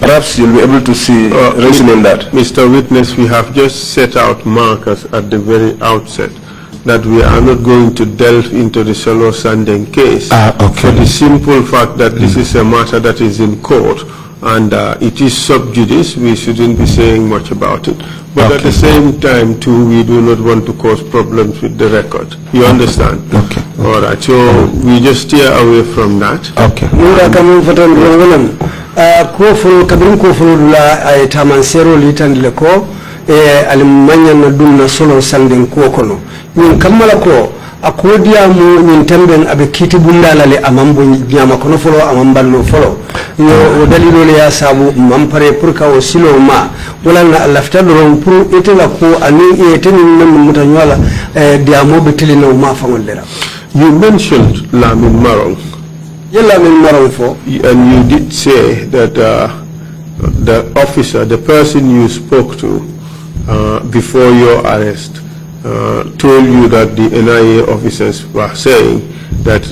Speaker 10: perhaps you'll be able to see reason in that.
Speaker 8: Mr. Witness, we have just set out markers at the very outset that we are not going to delve into the Solo Sandeng case for the simple fact that this is a matter that is in court and it is sub judice. We shouldn't be saying much about it. But at the same time, too, we do not want to cause problems with the record. You understand?
Speaker 9: Okay.
Speaker 8: All right. So we just steer away from that.
Speaker 9: Okay.
Speaker 7: Alimanya na dumna Solo Sandeng kuokono yin kammala ko akodiya mu yin temben abe kiti bundala le amambo nyama kono folo amamballo folo yo dalilo le ya sabu mampare pour ka o silo ma wala na lafta do pour etela ko ani eteni nam mutanwala diamo be telino ma fangoldera.
Speaker 8: You mentioned Lamin Marong.
Speaker 7: Yeah, Lamin Marong fo.
Speaker 8: And you did say that the officer, the person you spoke to before your arrest, told you that the NIA officers were saying that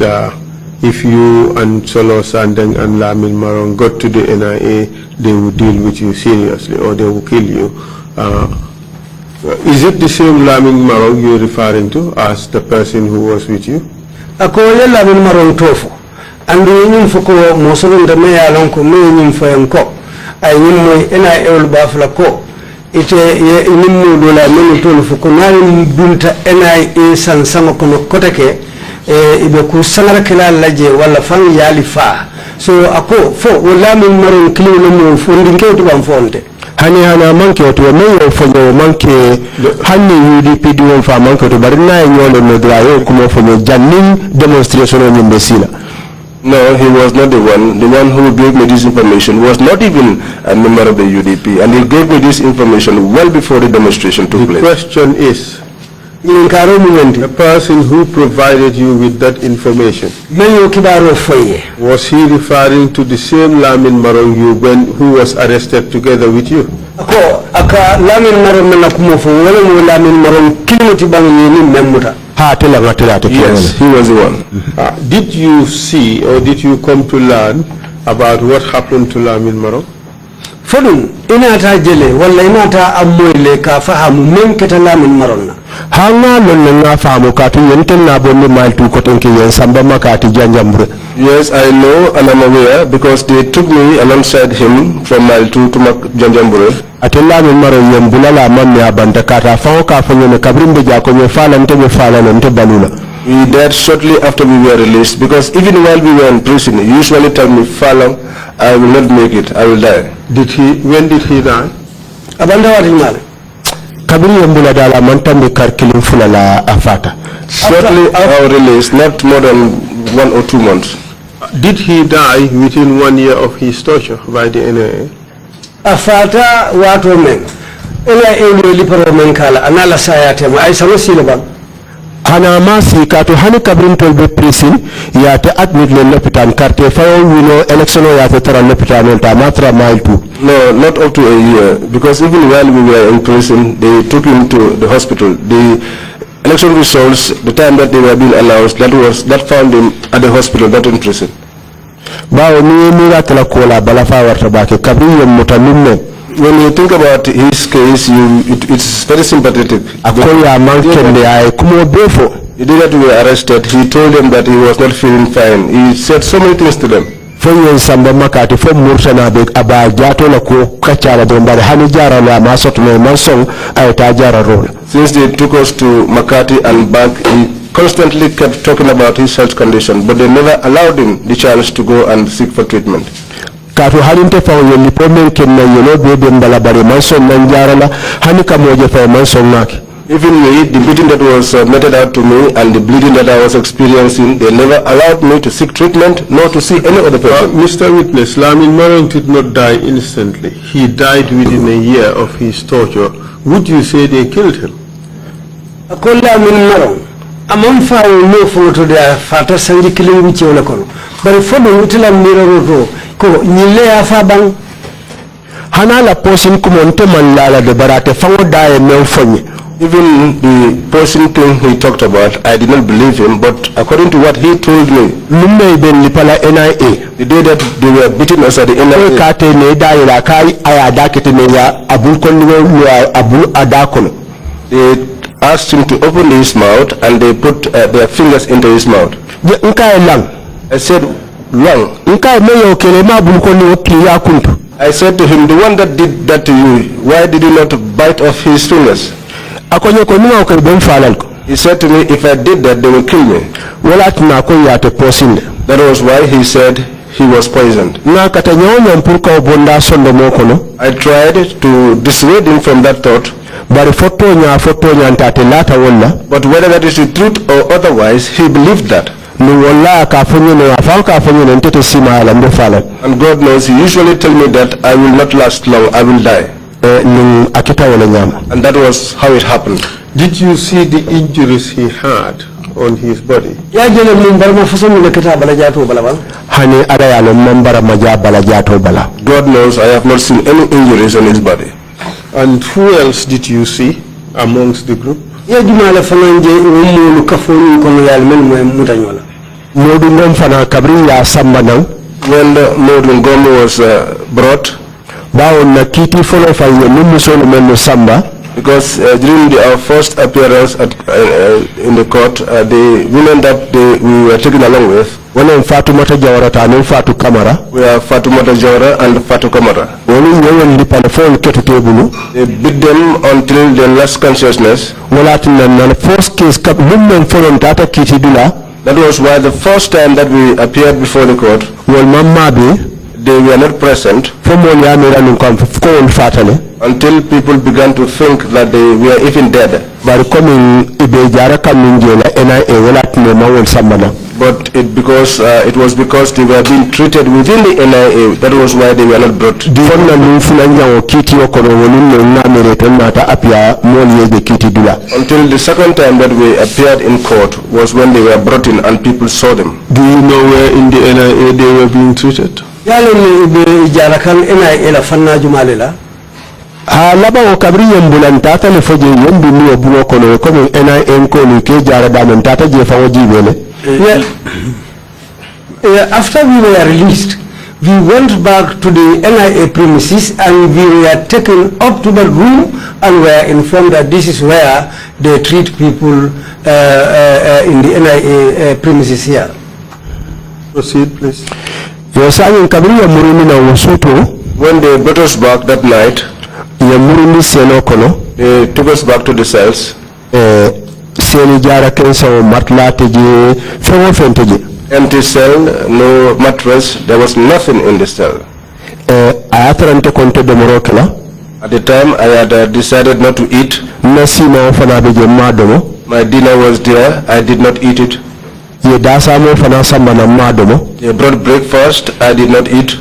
Speaker 8: if you and Solo Sandeng and Lamin Marong got to the NIA, they would deal with you seriously or they will kill you. Is it the same Lamin Marong you're referring to as the person who was with you?
Speaker 7: Ako ye Lamin Marong tofu. Andu yinyum fuko mosolun da me yalon ko me yinyum fayanko. Ay nyimmoy NIA ul bafla ko. Ite ye nimmu dola menu tolu fuko nari bunta NIA san sama kono kotake ibe ku sangara kala laje wala fan yali fa. So ako fo wala min Marong kili no fo ndinke to bam fonte.
Speaker 9: Hani hana manke oto meyo fonyo manke hani UDP diwon fa manke to bari na nyole no drayo kuma fonyo janning demonstration on Mbesila.
Speaker 10: No, he was not the one. The one who gave me this information was not even a member of the UDP, and he gave me this information well before the demonstration took place.
Speaker 8: The question is, the person who provided you with that information, was he referring to the same Lamin Marong who was arrested together with you?
Speaker 10: Yes, he was the one.
Speaker 8: Did you see or did you come to learn about what happened to Lamin Marong?
Speaker 7: Fodun inata jele wala inata amoyle ka fahamu men keta Lamin Marong na
Speaker 9: hanga lonna nga fahamu ka tu yenten na bonni mal tu ko tonki yen samba makati janjambre.
Speaker 10: Yes, I know and I'm aware because they took me alongside him from Mile 2 to Janjambure.
Speaker 9: Atella min maro yem bulala man ya banta kata fawo ka fanyo ne kabrimbe jako me fala nte balula. He died shortly after we were released, because even while we were in prison, he usually tell me, Falong, I will not make it, I will die.
Speaker 8: When did he die?
Speaker 7: Abanda wati male.
Speaker 10: Kabiri yambula dala mantambe karkilim fulala afata.
Speaker 9: Shortly after our release, not more than 1 or 2 months.
Speaker 8: Did he die within 1 year of his torture by the NIA?
Speaker 7: Afata wato men. Ila ewe liparo men kala anala sayate ma ay sama silabang.
Speaker 10: Hana masi kato hani kabrin tolbe prison ya te admit le l'hôpital carte fayo wino election ya te tara l'hôpital ta matra mile 2.
Speaker 9: No, not up to a year, because even while we were in prison, they took him to the hospital. The election results, the time that they were being announced, that found him at the hospital, not in prison.
Speaker 10: Bawo ni mira tala kola balafa warta bake kabri yem mutalumme.
Speaker 9: When you think about his case, it's very sympathetic.
Speaker 10: Akoya mankende ay kumo befo.
Speaker 9: The day that we were arrested, he told them that he was not feeling fine. He said so many things to them.
Speaker 10: Fonyen samba makati fo mursana be aba jato la ko kachala dombare hani jara la masoto no mansong ay ta jara role.
Speaker 9: Since they took us to Makati and back, he constantly kept talking about his health condition, but they never allowed him the chance to go and seek for treatment.
Speaker 10: Kato halinte fa yeli pomen kenna yelo bebe mbala bare mansong nanjara la hani kamoje fa mansong naki.
Speaker 9: Even me, the beating that was meted out to me and the bleeding that I was experiencing, they never allowed me to seek treatment nor to see any other person.
Speaker 8: Mr. Witness, Lamin Marong did not die instantly. He died within a year of his torture. Would you say they killed him?
Speaker 7: Akola min Marong. Amam fa no photo there fata sanji killing which you kono. But for the utila mirror ko nyile afa bang.
Speaker 10: Hana la posin kumonte manlala de barate fango dae menfonye.
Speaker 9: Even the person thing he talked about, I did not believe him, but according to what he told me, the day that they were beating us at the NIA, they asked him to open his mouth and they put their fingers into his mouth. I said, long. I said to him, the one that did that to you, why did you not bite off his fingers? He said to me, if I did that, they will kill me. That was why he said he was poisoned. I tried to dissuade him from that thought. But whether that is the truth or otherwise, he believed that. And God knows, he usually tells me that I will not last long, I will die. And that was how it happened.
Speaker 8: Did you see the injuries he had on his body?
Speaker 9: God knows I have not seen any injuries on his body.
Speaker 8: And who else did you see amongst the group?
Speaker 9: When Modun Gomu was brought, because during our first appearance in the court, the women that we were taken along with were Fatumata Jawara and Fatu Kamara. They beat them until they lost consciousness. That was why the first time that we appeared before the court, they were not present until people began to think that they were even dead. But it was because they were being treated within the NIA, that was why they were not brought. Until the second time that we appeared in court was when they were brought in and people saw them.
Speaker 8: Do you know where in the NIA they were being treated?
Speaker 7: After we were released, we went back to the NIA premises and we were taken up to the room and were informed that this is where they treat people in the NIA premises here.
Speaker 8: Proceed, please.
Speaker 9: When they brought us back that night, they took us back to the cells.
Speaker 10: seni jara kensa o matla teje fengo fenteje.
Speaker 9: Empty cell, no mattress, there was nothing in the cell.
Speaker 10: Ayatarante konte domoro kala.
Speaker 9: At the time, I had decided not to eat.
Speaker 10: Nasima fana beje madomo.
Speaker 9: My dinner was there, I did not eat it.
Speaker 10: Ye dasamo fana samba na madomo.
Speaker 9: They brought breakfast, I did not eat.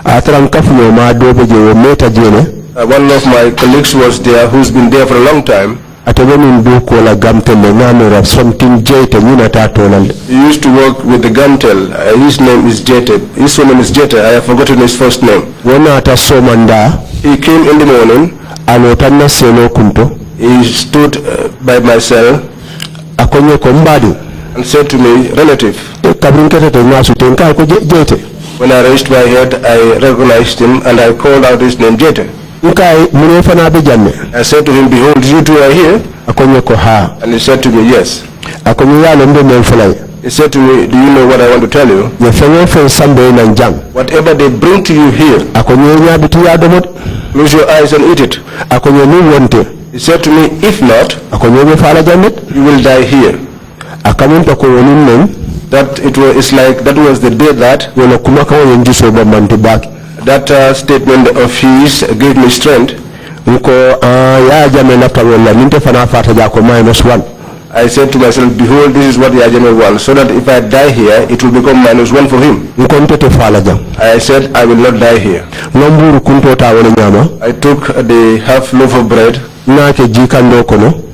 Speaker 10: Ataran kafuno mado beje wo meta jene.
Speaker 9: One of my colleagues was there who's been there for a long time.
Speaker 10: Atebeni nduko la gamtele ngamera something jete nina tatolal.
Speaker 9: He used to work with the Gamtel. His name is Jete. His name is Jete. I have forgotten his first name.
Speaker 10: Wona ata somanda.
Speaker 9: He came in the morning.
Speaker 10: Anotanna selo kunto.
Speaker 9: He stood by my cell.
Speaker 10: Akonye kombadi.
Speaker 9: And said to me, relative. When I raised my head, I recognized him and I called out his name, Jete. I said to him, behold, you two are here. And he said to me, yes. He said to me, do you know what I want to tell you? Whatever they bring to you here, close your eyes and eat it. He said to me, if not, you will die here. That was the day that statement of his gave me strength. I said to myself, behold, this is what Yajame wants, so that if I die here, it will become -1 for him. I said, I will not die here. I took the half loaf of bread,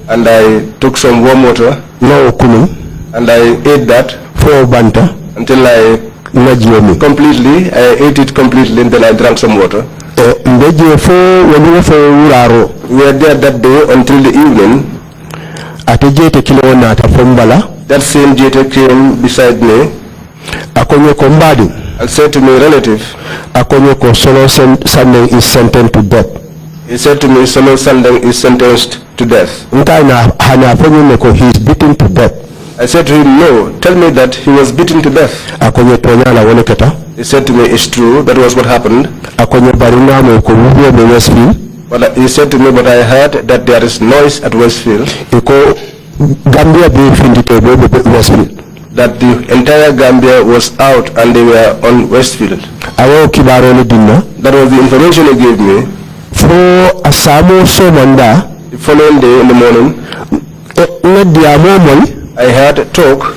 Speaker 9: and I took some warm water, and I ate that until I ate it completely, and then I drank some water. We were there that day until the evening. That same Jete came beside me and said to me, relative,
Speaker 10: Solo Sunday is sentenced to death.
Speaker 9: He said to me, Solo Sunday is sentenced to death.
Speaker 10: He is beaten to death.
Speaker 9: I said to him, no, tell me that he was beaten to death. He said to me, it's true, that was what happened. But he said to me, but I heard that there is noise at Westfield. That the entire Gambia was out and they were on Westfield. That was the information he gave me.
Speaker 10: The
Speaker 9: following day in the morning, I heard talk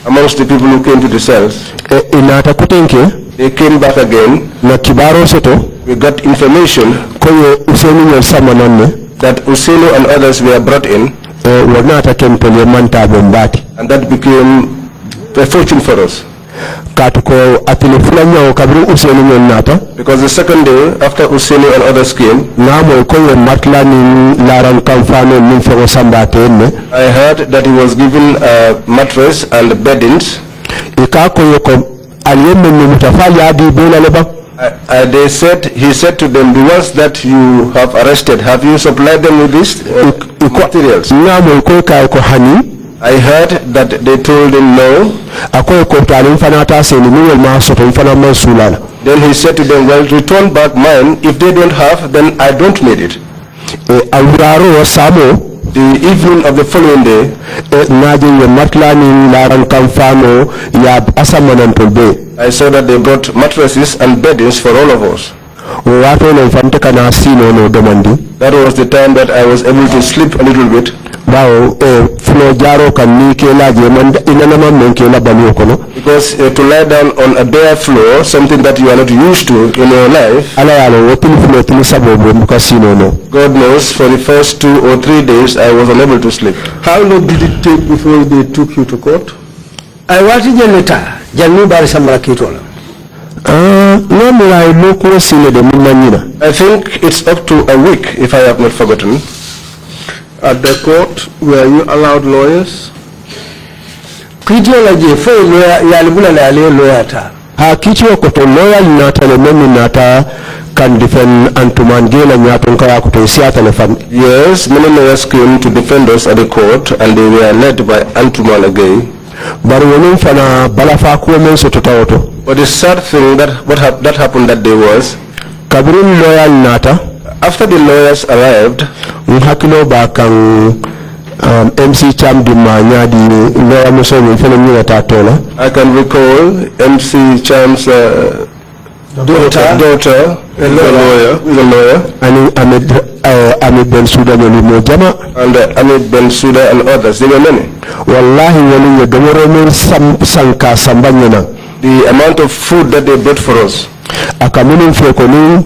Speaker 9: amongst the people who came to the cells. They came back again. We got information that Useno and others were brought in, and that became a fortune for us. Because the second day after Useno and others came, I heard that he was given a mattress and beddings. He said to them, the ones that you have arrested, have you supplied them with these materials? I heard that they told him no. Then he said to them, well, return back mine. If they don't have, then I don't need it. The evening of the following day, I saw that they brought mattresses and beddings for all of us. That was the time that I was able to sleep a little bit. Because to lie down on a bare floor, something that you are not used to in your life, God knows, for the first 2 or 3 days I was unable to sleep.
Speaker 7: How long did it take before they took you to court? I was in Janita, Janu Barisamrakitola.
Speaker 9: I think it's up to a week, if I have not forgotten.
Speaker 8: At the court, were you allowed lawyers?
Speaker 10: Lawyer can defend Antumangela Nyatunka to Seattle.
Speaker 9: Yes, many lawyers came to defend us at the court and they were led by Antuman again. But the sad thing that happened that day was, after the lawyers arrived, hakilo ba kan MC Cham di manyadi lawyer muso fele ni tatola. I can recall MC Cham's daughter, a lawyer, and Ahmed Ben Suda and Ahmed Ben Suda and others. There were many. Wallahi wali domoro men sanka sambanyana. The amount of food that they brought for us. Akamuni mfekonu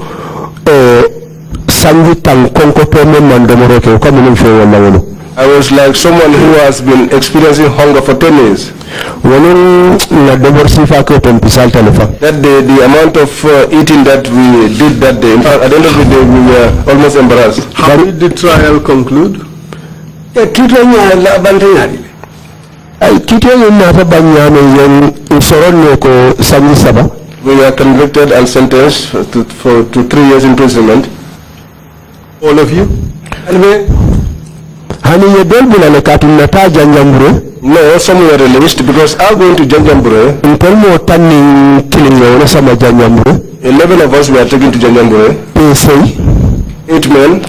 Speaker 9: sangi tankonko tome mandomoro ke ukamuni mfekonu. I was like someone who has been experiencing hunger for 10 years. That day, the amount of eating that we did that day, in fact, at the end of the day, we were almost embarrassed.
Speaker 8: How did the trial conclude?
Speaker 9: We were convicted and sentenced to 3 years imprisonment.
Speaker 8: All of you?
Speaker 9: No, some were released because I'm going to Janjambure. 11 of us were taken to Janjambure. 8 men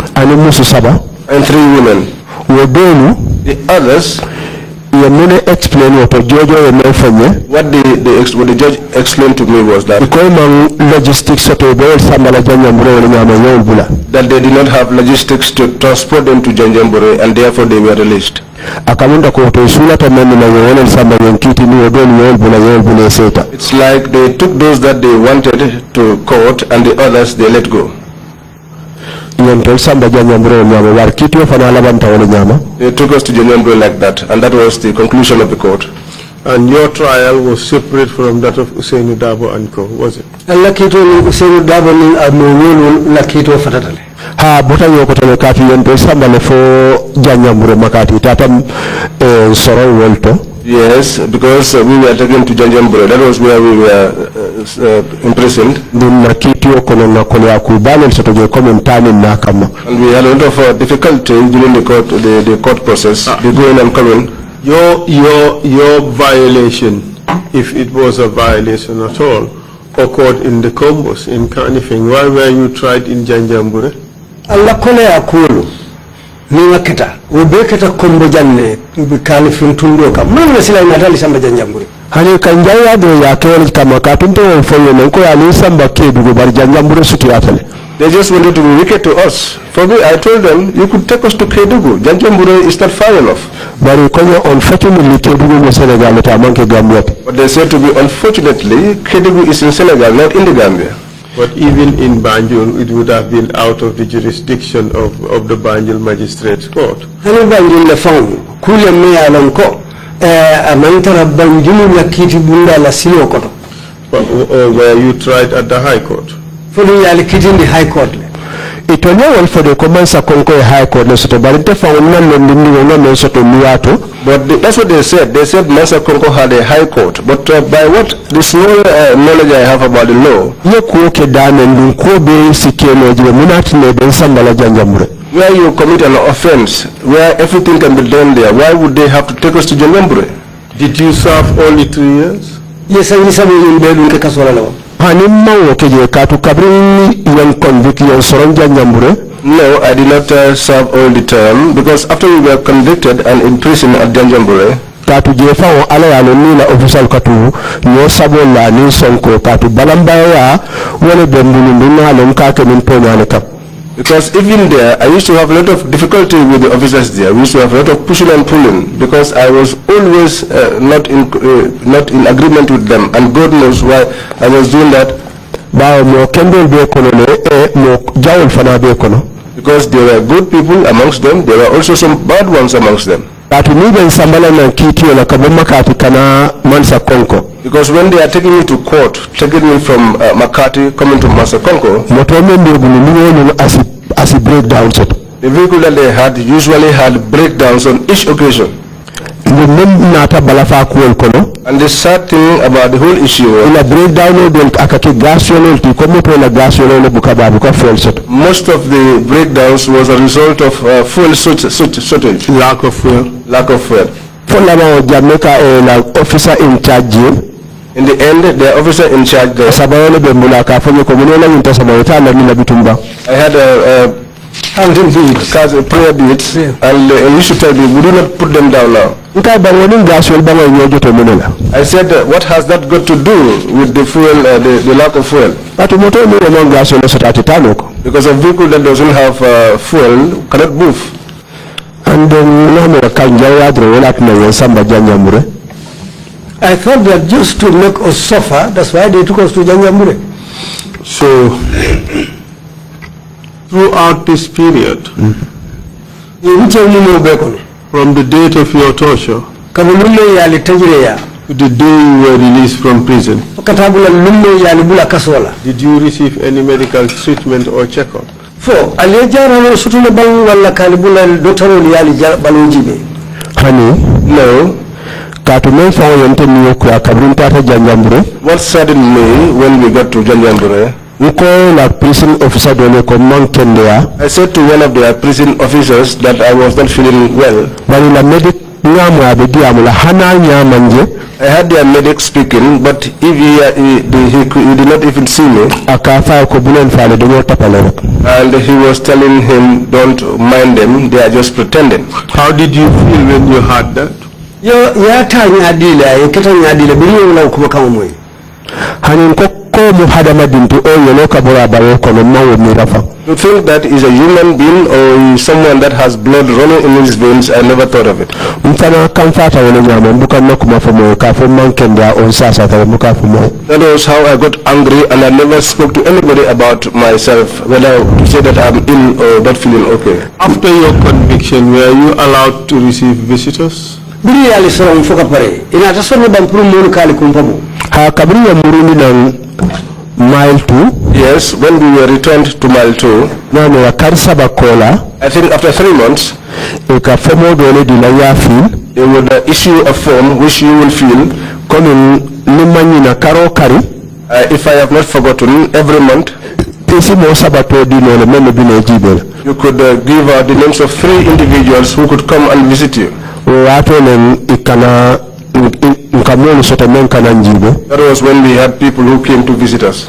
Speaker 9: and 3 women. The others, what the judge explained to me was that they did not have logistics to transport them to Janjambure, and therefore they were released. It's like they took those that they wanted to court and the others they let go. They took us to Janjambure like that, and that was the conclusion of the court.
Speaker 8: And your trial was separate from that of Usainu Dabo and Co, was it?
Speaker 9: Yes, because we were taken to Janjambure. That was where we were imprisoned. And we had a lot of difficulty during the court process, the going and coming.
Speaker 8: Your violation, if it was a violation at all, occurred in the Combos in Kanifing. Why were you tried in Janjambure?
Speaker 7: Allah kole akulu ni waketa ubeketa kombo janne Kanifing tundoka mwana sila inatali samba Janjambure hani kanjaya do ya kele kama katunto mfoyo nko ali samba kedu bar Janjambure suti atale.
Speaker 9: They just wanted to be wicked to us. For me, I told them, you could take us to Kedugu. Janjambure is not far enough. But they said to me, unfortunately, Kedugu is in Senegal, not in the Gambia.
Speaker 8: But even in Banjul, it would have been out of the jurisdiction of the Banjul Magistrates Court. Were you tried at the High Court?
Speaker 7: For the High Court.
Speaker 9: It was not for the comments of Sonko High Court, but that's what they said. They said Masa Sonko had a High Court, but by what the small knowledge I have about the law, where you commit an offense, where everything can be done there, why would they have to take us to Janjambure?
Speaker 8: Did you serve only 3 years?
Speaker 7: Yes, I was in
Speaker 9: No, I did not serve all the term, because after we were convicted and imprisoned at Janjambure, because even there, I used to have a lot of difficulty with the officers there. We used to have a lot of pushing and pulling, because I was always not in agreement with them, and God knows why I was doing that. Because there were good people amongst them, there were also some bad ones amongst them. Because when they are taking me to court, taking me from Makati, coming to Masakonko, the vehicle that they had usually had breakdowns on each occasion. And the sad thing about the whole issue was, most of the breakdowns was a result of fuel shortage.
Speaker 8: Lack of fuel.
Speaker 9: Lack of fuel. Officer in charge. In the end, the officer in charge there, I had Counting beads. Prayer beads. Yeah. And you should tell me, would you not put them down now? I said, what has that got to do with the fuel, the lack of fuel? Because a vehicle that doesn't have fuel cannot move. And
Speaker 7: I thought that just to make us suffer, that's why they took us to Janjamure.
Speaker 8: So, throughout this period, from the date of your torture to the day you were released from prison, did you receive any medical treatment or checkup?
Speaker 9: Honey, no. What saddened me when we got to Janjambure, I said to one of their prison officers that I was not feeling well. I had their medic speaking, but if he did not even see me. And he was telling him, don't mind them, they are just pretending.
Speaker 8: How did you feel when you heard that? You think that is a human being or someone that has blood running in his veins? I never thought of it. That was how I got angry, and I never spoke to anybody about myself, whether to say that I'm ill or not feeling okay. After your conviction, were you allowed to receive visitors?
Speaker 7: Mile
Speaker 9: 2? Yes, when we were returned to Mile 2, I think after 3 months, they would issue a form which you will fill, if I have not forgotten, every month. You could give out the names of 3 individuals who could come and visit you. That was when we had people who came to visit us.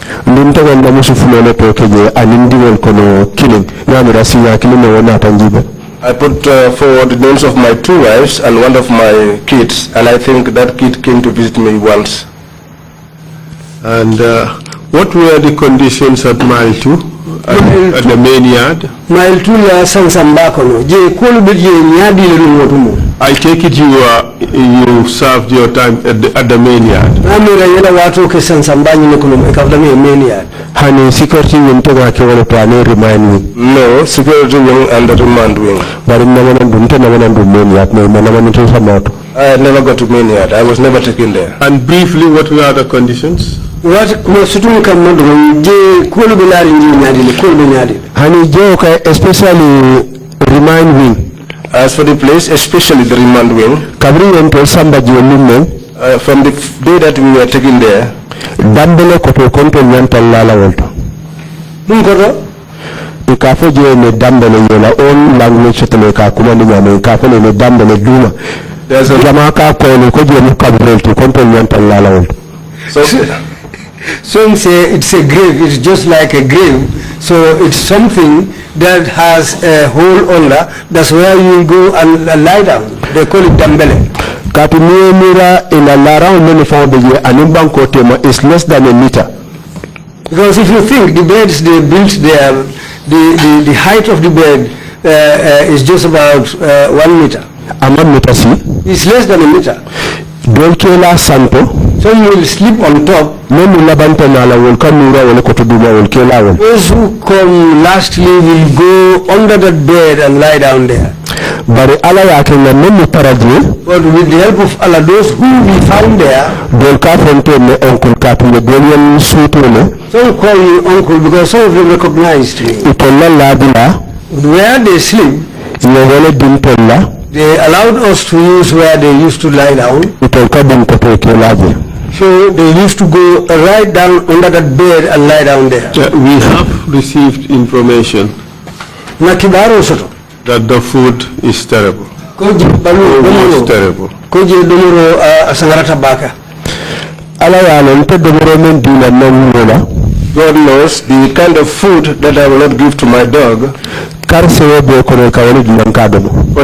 Speaker 9: I put forward the names of my 2 wives and one of my kids, and I think that kid came to visit me once. And what were the conditions at Mile 2? At the main yard?
Speaker 7: Mile 2 ya Sansambakono.
Speaker 8: I take it you served your time at the main yard.
Speaker 9: Honey, security wing to remind me. No, security wing and the remand wing. I never got to main yard. I was never taken there.
Speaker 8: And briefly, what were the conditions?
Speaker 9: Especially remand wing. As for the place, especially the remand wing, from the day that we were taken there, there's a
Speaker 7: some say it's a grave, it's just like a grave, so it's something that has a hole under, that's where you go and lie down. They call it dambele.
Speaker 9: Is less than a meter.
Speaker 7: Because if you think the beds they built there, the height of the bed is just about 1 meter. It's less than a meter. Some will sleep on top. Those who come lastly will go under that bed and lie down there. But with the help of Allah, those who we found there, some call me uncle because some of them recognized me. Where they sleep, they allowed us to use where they used to lie down. So they used to go right down under that bed and lie down there.
Speaker 8: We have received information that the food is terrible. It's terrible.
Speaker 9: God knows the kind of food that I will not give to my dog. For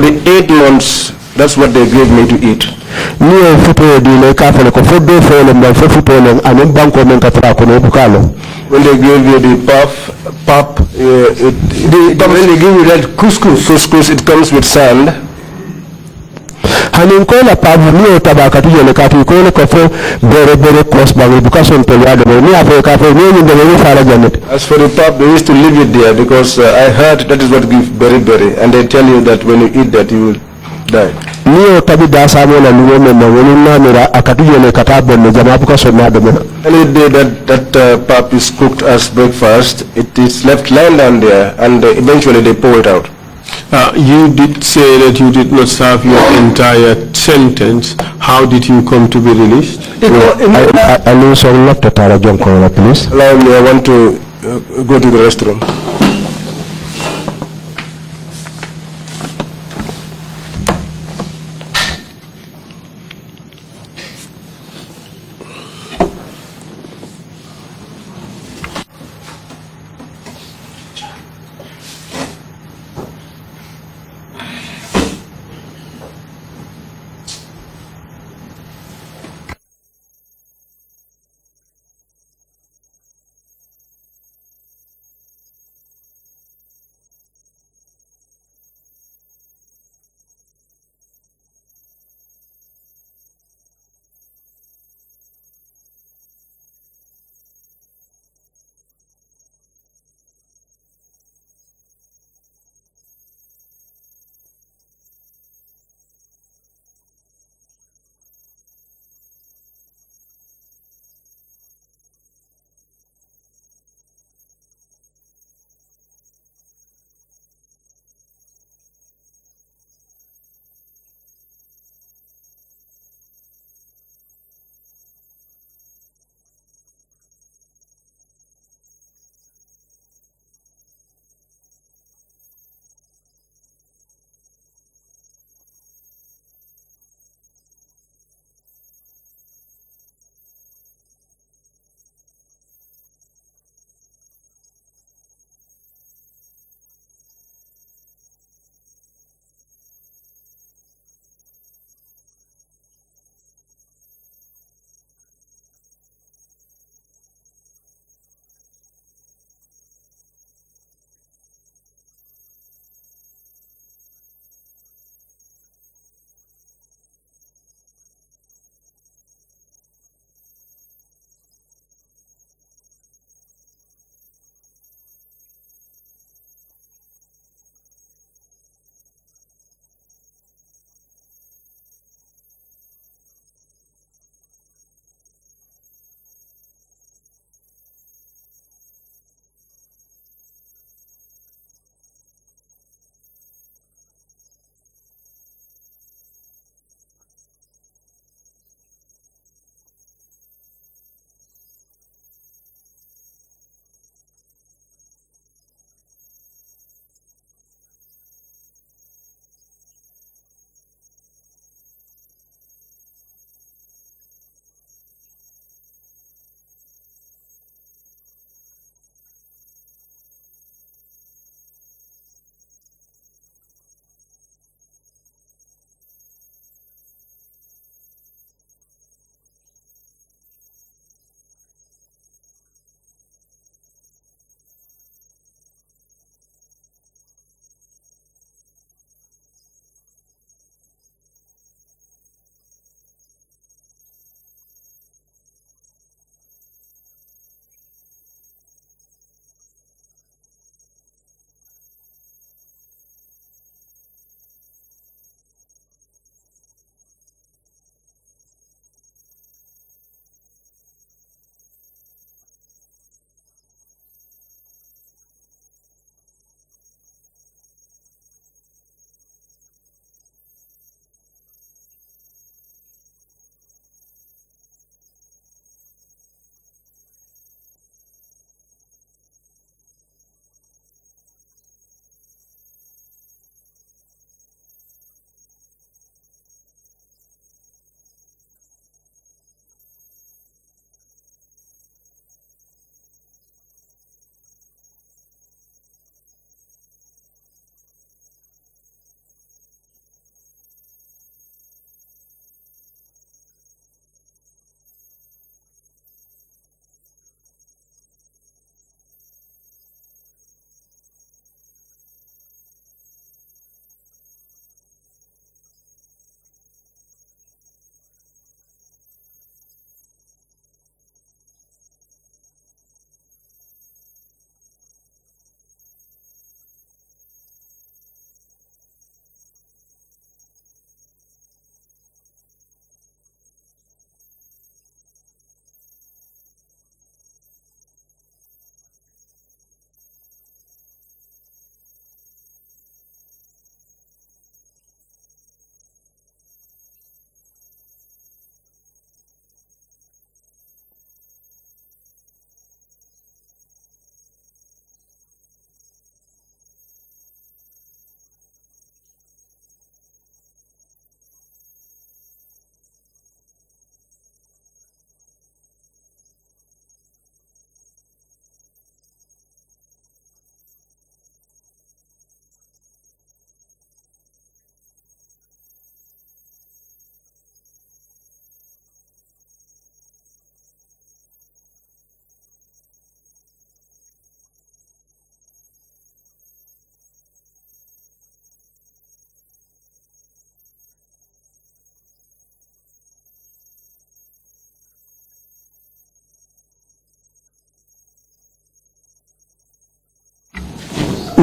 Speaker 9: the 8 months, that's what they gave me to eat. When they gave you the pap, when they give you that couscous, it comes with sand.
Speaker 10: Hanin ko la pabu ni tabaka tu yele kati ko le ko fo bere cross bangi education to ya de ni afa ka fo ni de ni fara janet.
Speaker 9: As for the pap, they used to leave it there because I heard that is what give berry, and they tell you that when you eat that you will die.
Speaker 10: Ni tabi da samo na ni men na woni na mira akatu yele kata bonne jama bu ka so na de mena.
Speaker 9: Any day that pap is cooked as breakfast, it is left lying down there, and eventually they pour it out.
Speaker 8: You did say that you did not serve your entire sentence. How did you come to be released?
Speaker 10: I know some not to tara jonko please.
Speaker 9: Allow me, I want to go to the restroom.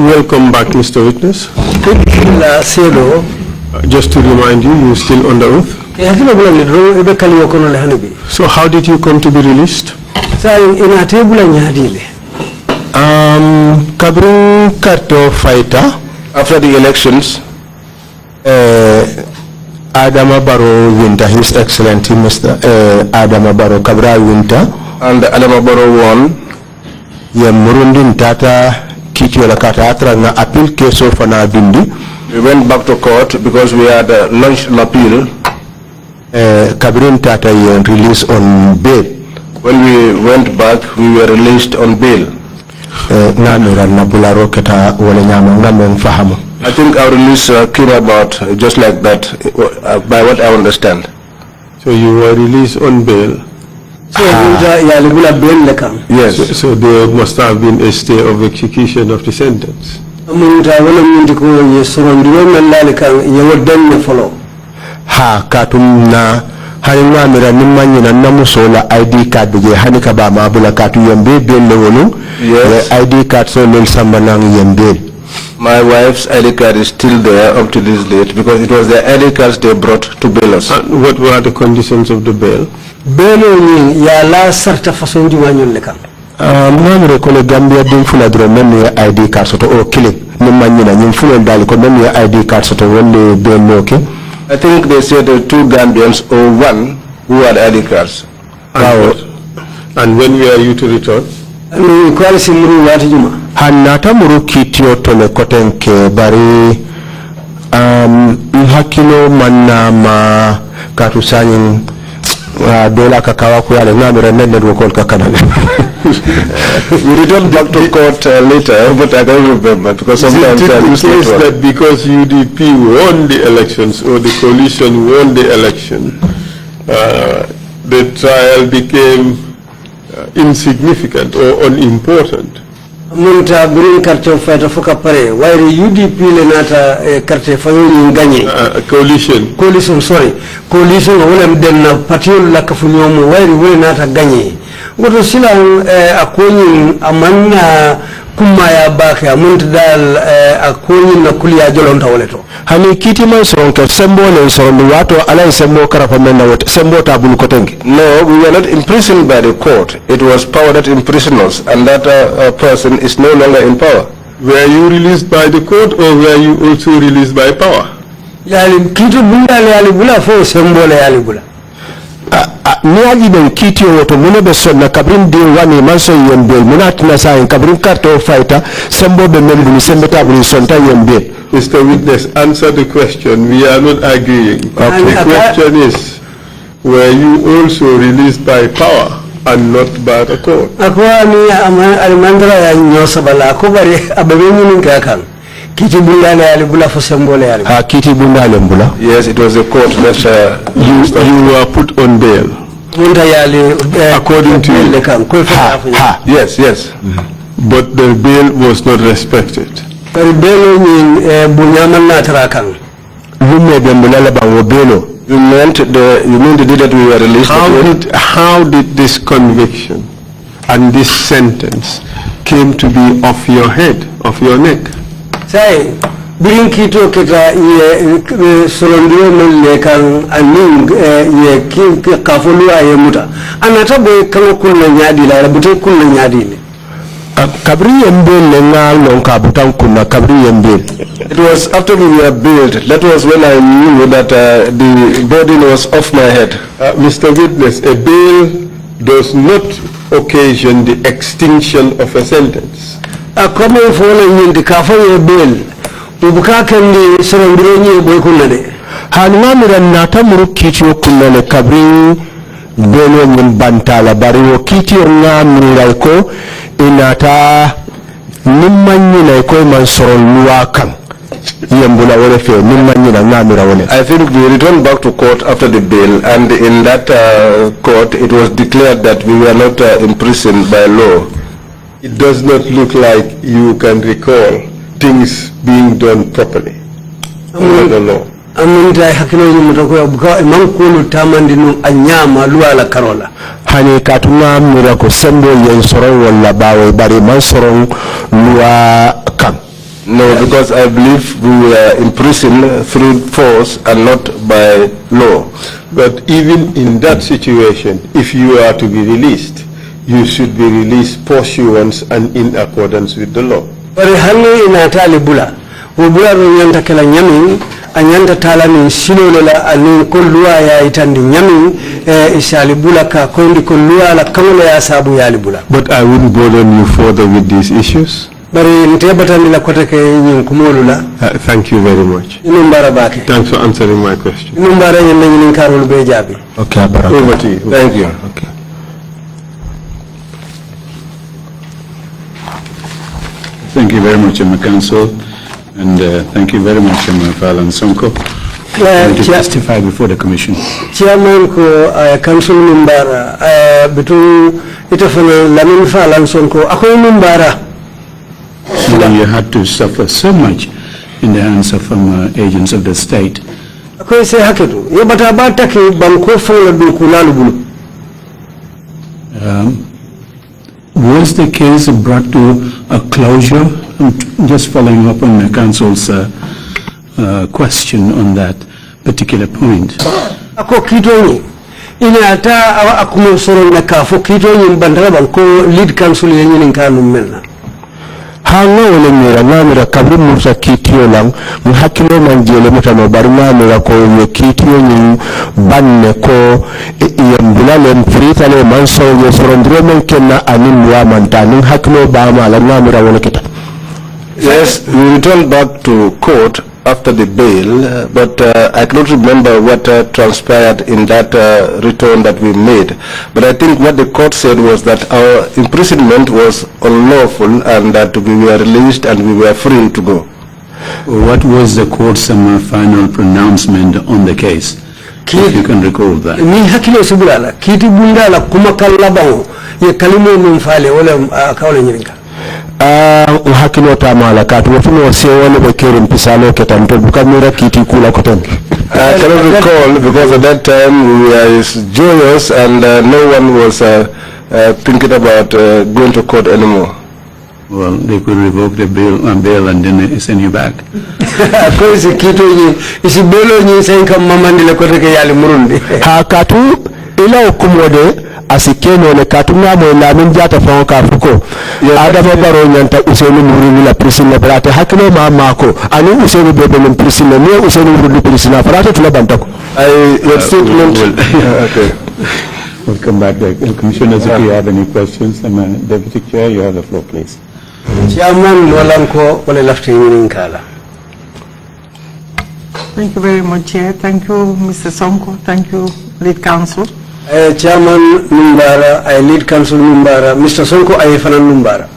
Speaker 8: Welcome back, Mr. Witness. Just to remind you, you're still under oath. So how did you come to be released?
Speaker 10: Kabru Karto fighter after the elections, Adama Barrow winter, His Excellency Mr. Adama Barrow Kabra winter, and Adama Barrow won. Murundin Tata Kitiola Kata Atra na appeal case of an Bindi. We went back to court because we had launched an appeal. Kabrin Tata released on bail. When we went back, we were released on bail. I think our release came about just like that, by what I understand.
Speaker 8: So you were released on bail?
Speaker 10: Yes.
Speaker 8: So there must have been a stay of execution of the sentence.
Speaker 10: Ha katumna haringa mira nimanyina namusola ID card bije hanika ba mabula katu yembe belle wonu. Yes. The ID card so lel sambanang yembe. My wife's ID card is still there up to this date because it was the ID cards they brought to bail us.
Speaker 8: And what were the conditions of the bail?
Speaker 7: Bail ni ya la sarta façon di wañol le kam.
Speaker 10: Mamre ko le Gambia dum fula dro même ID card soto o killing nimanyina nyim fula dal ko même ID card soto wonde bail okay. I think they said 2 Gambians or 1 who had ID cards.
Speaker 8: And when were you to return?
Speaker 10: Hanata muru kitio tole kotenke bari hakilo manna ma katusanyin dola kakawa kuyale ngamira nende wakol kakanale. We returned back to court later, but I don't remember because sometimes I lose the case
Speaker 8: that because UDP won the elections or the coalition won the election, the trial became insignificant or unimportant.
Speaker 7: Munta birin carte fayta foka pare wayri UDP le nata carte fayon gagné coalition sorry coalition wala denna patiol la kafu ñomo wayri wala nata gagné woto silan akoni amanna kumaya bake amuntu dal akoni na kuliya jolonta woleto
Speaker 10: hani kiti man sonko sembo le sondo wato ala sembo karafa menna wote sembo tabul ko tengi. No, we were not imprisoned by the court. It was power that imprisoned us, and that person is no longer in power.
Speaker 8: Were you released by the court or were you also released by power?
Speaker 7: Yali kiti bunda le yali bula fo sembo le yali bula.
Speaker 10: Niaji ben kiti woto munobe sonna kabrin de wani manso yembe munatina sa en kabrin karto fighter sembo be melbu sembe tabul sonta yembe.
Speaker 8: Mr. Witness, answer the question. We are not arguing. Okay. The question is, were you also released by power and not by the court?
Speaker 7: Akwani alimandra ya nyosabala kubari ababeni ninkakan. Kiti bunda le alibula fo sembo le alibula.
Speaker 10: Ha kiti bunda le mbula.
Speaker 8: Yes, it was the court that you were put on bail. According to you.
Speaker 10: Yes, yes.
Speaker 8: But the bail was not respected.
Speaker 10: You meant the day that we were released?
Speaker 8: How did this conviction and this sentence came to be off your head, off your neck?
Speaker 7: Say, bring kito kita ye solondio melekan aning ye kafulu aye muta. Anata boy kama kunna nyadi la bute kunna nyadi le.
Speaker 10: Kabri yembel nga lonka butan kunna kabri yembel.
Speaker 9: It was after we were bailed. That was when I knew that the burden was off my head.
Speaker 8: Mr. Witness, a bail does not occasion the extinction of a sentence.
Speaker 7: Coming for the kafa ye bail. Ubuka kendi sorondiro nye boy kunna de.
Speaker 10: Hanwamira natamuru kicho kunna le kabri belo mbantala bariwo kiti ngamira ko inata nimanyina ko mansoron luwakan yembula wole fe nimanyina ngamira wole.
Speaker 9: I think we returned back to court after the bail, and in that court it was declared that we were not imprisoned by law.
Speaker 8: It does not look like you can recall things being done properly under the law.
Speaker 7: Amunta hakilo yumutokoya buka mankulu tamandi no anyama luala karola.
Speaker 10: Hani katuna mira ko sembo yen soron wala bawe bari man soron luwa kan.
Speaker 9: No, because I believe we were imprisoned through force and not by law.
Speaker 8: But even in that situation, if you are to be released, you should be released pursuant and in accordance with the law.
Speaker 7: But hangi inatali bula, ubula nyanta kala nyami, anyanta tala ni silolela ani kolua ya itandi nyami ishali bula ka kondi kolua la kamule ya sabu ya libula.
Speaker 8: But I wouldn't bother you further with these issues.
Speaker 7: Thank you
Speaker 8: very much. Thanks for answering my question.
Speaker 9: Okay,
Speaker 8: over to you.
Speaker 9: Thank you.
Speaker 8: Okay.
Speaker 11: Thank you very much, Council, and thank you very much, Falan Sonko, to testify before the Commission.
Speaker 7: Chairman ko Council Mimbara between itafana Lamin Falan Sonko ako Mimbara.
Speaker 11: You had to suffer so much in the hands of agents of the state.
Speaker 7: Ako se haketu yebata bata ke banko fala du kulalu bulu.
Speaker 11: Was the case brought to a closure? I'm just following up on the Council's question on that particular point.
Speaker 7: Ako kitoni ina ata akumo soro na kafo kitoni mbandara banko lead council yenye nkanu mena.
Speaker 9: Hanga wale mira kabri musa kitio lang mhakilo manjele mutano barina mira ko ye kitio ni banne ko yambulale mfrita le manso ye sorondre men kenna anin wa mantani hakilo ba ma la mira wala kita. Yes, we returned back to court after the bail, but I cannot remember what transpired in that return that we made. But I think what the court said was that our imprisonment was unlawful and that we were released and we were free to go.
Speaker 11: What was the court's final pronouncement on the case? If you can recall that.
Speaker 7: Ni hakilo sibulala kiti bundala kumakalla bawo ye kalimo mfale wala akawle nyiringa.
Speaker 9: Hakilo tamala katu wafuno wasiwale bekeri mpisalo ketanto bukamira kiti kula koton. I cannot recall because at that time we were joyous and no one was thinking about going to court anymore.
Speaker 11: Well, they could revoke the bail and then send you back.
Speaker 7: Kozi kitu isi belo nyi senka mamandile koteke yali murundi.
Speaker 9: Hakatu ila ukumode asikeno le katuna mo Lamin jata fon ka fuko adama baro nyanta useni muruni la prisina brate hakino mama ko ani useni bebe le prisina ne useni muruni prisina brate tula bantako your statement.
Speaker 11: Okay, we'll come back there. Commissioners, if you have any questions, Deputy Chair, you have the floor, please.
Speaker 7: Chairman walanko wale lafti nkala.
Speaker 12: Thank you very much, Chair. Thank you, Mr. Sonko. Thank you, Lead Counsel.
Speaker 7: Chairman Numbara, I lead Council Numbara. Mr. Sonko, I have Numbara.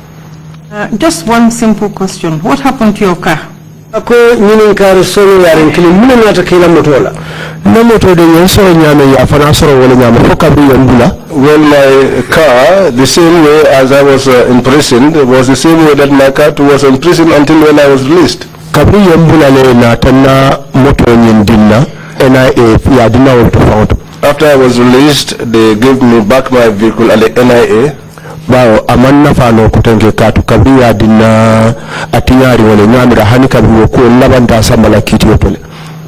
Speaker 12: Just one simple question. What happened to your car?
Speaker 7: Ako nyini car solo yarin kili muna nata kila motola.
Speaker 9: Na moto de yeso nyame ya fana soro wala nyame foka bi yambula. Well, my car, the same way as I was imprisoned, was the same way that my car was imprisoned until when I was released. Kabri yambula le na tana moto nyindina NIA ya dina wala tofauti. After I was released, they gave me back my vehicle at the NIA. Bao amanna fano kutenge katu kabia dina atinyari wale nyamira hani kabiwo kuwe labanta sambala kiti yopole.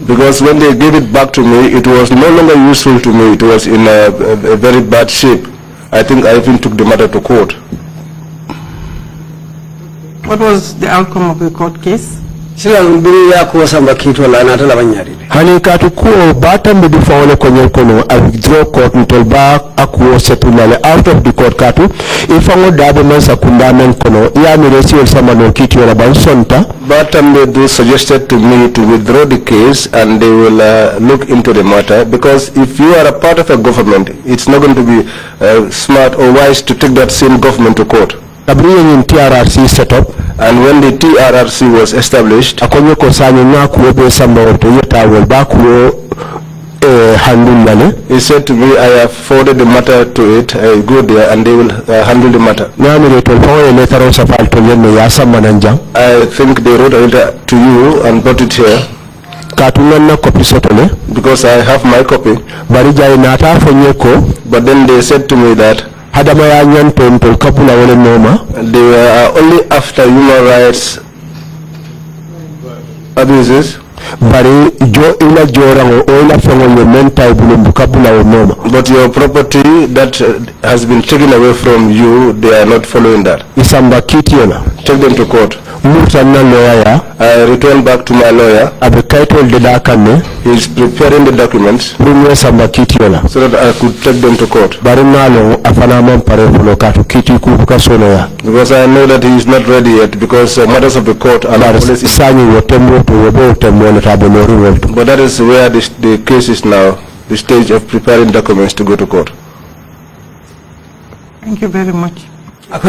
Speaker 9: Because when they gave it back to me, it was no longer useful to me. It was in a very bad shape. I think I even took the matter to court.
Speaker 12: What was the outcome of the court case?
Speaker 7: Sila mbili ya kuwa samba kitu wala anatala banyari.
Speaker 9: Hani katu kuo bata mbidu fawole kwenye kono a withdraw court ntolba akuo sepulale out of the court katu ifango dabo mensa kundamen kono ya miresi el samano kiti wala bansonta. Bata mbidu suggested to me to withdraw the case and they will look into the matter because if you are a part of a government, it's not going to be smart or wise to take that same government to court. In TRRC set up, and when the TRRC was established, he said to me, I have forwarded the matter to it, I go there and they will handle the matter. I think they wrote a letter to you and brought it here. Because I have my copy. But then they said to me that they were only after human rights
Speaker 8: abuses.
Speaker 10: But your
Speaker 8: property that has been taken away from you, they are not following that. Take them to court. I return back to my lawyer. He is preparing the documents so that I could take them to court. Because I know that he is not ready yet, because matters of the court are not always. But that is where the case is now, the stage of preparing documents to go to court.
Speaker 12: Thank you very much.
Speaker 10: Thank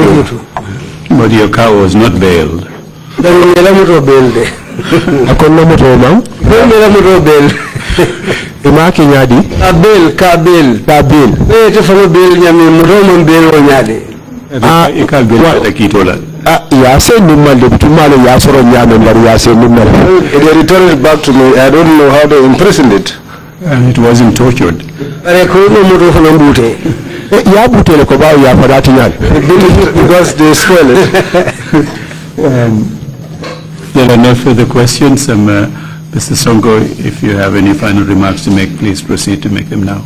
Speaker 10: you too.
Speaker 11: But your car was not bailed.
Speaker 8: They returned it back to me. I don't know how they imprisoned it.
Speaker 11: And it wasn't tortured.
Speaker 8: Because they spoil it.
Speaker 11: There are no further questions. Mr. Sonko, if you have any final remarks to make, please proceed to make them now.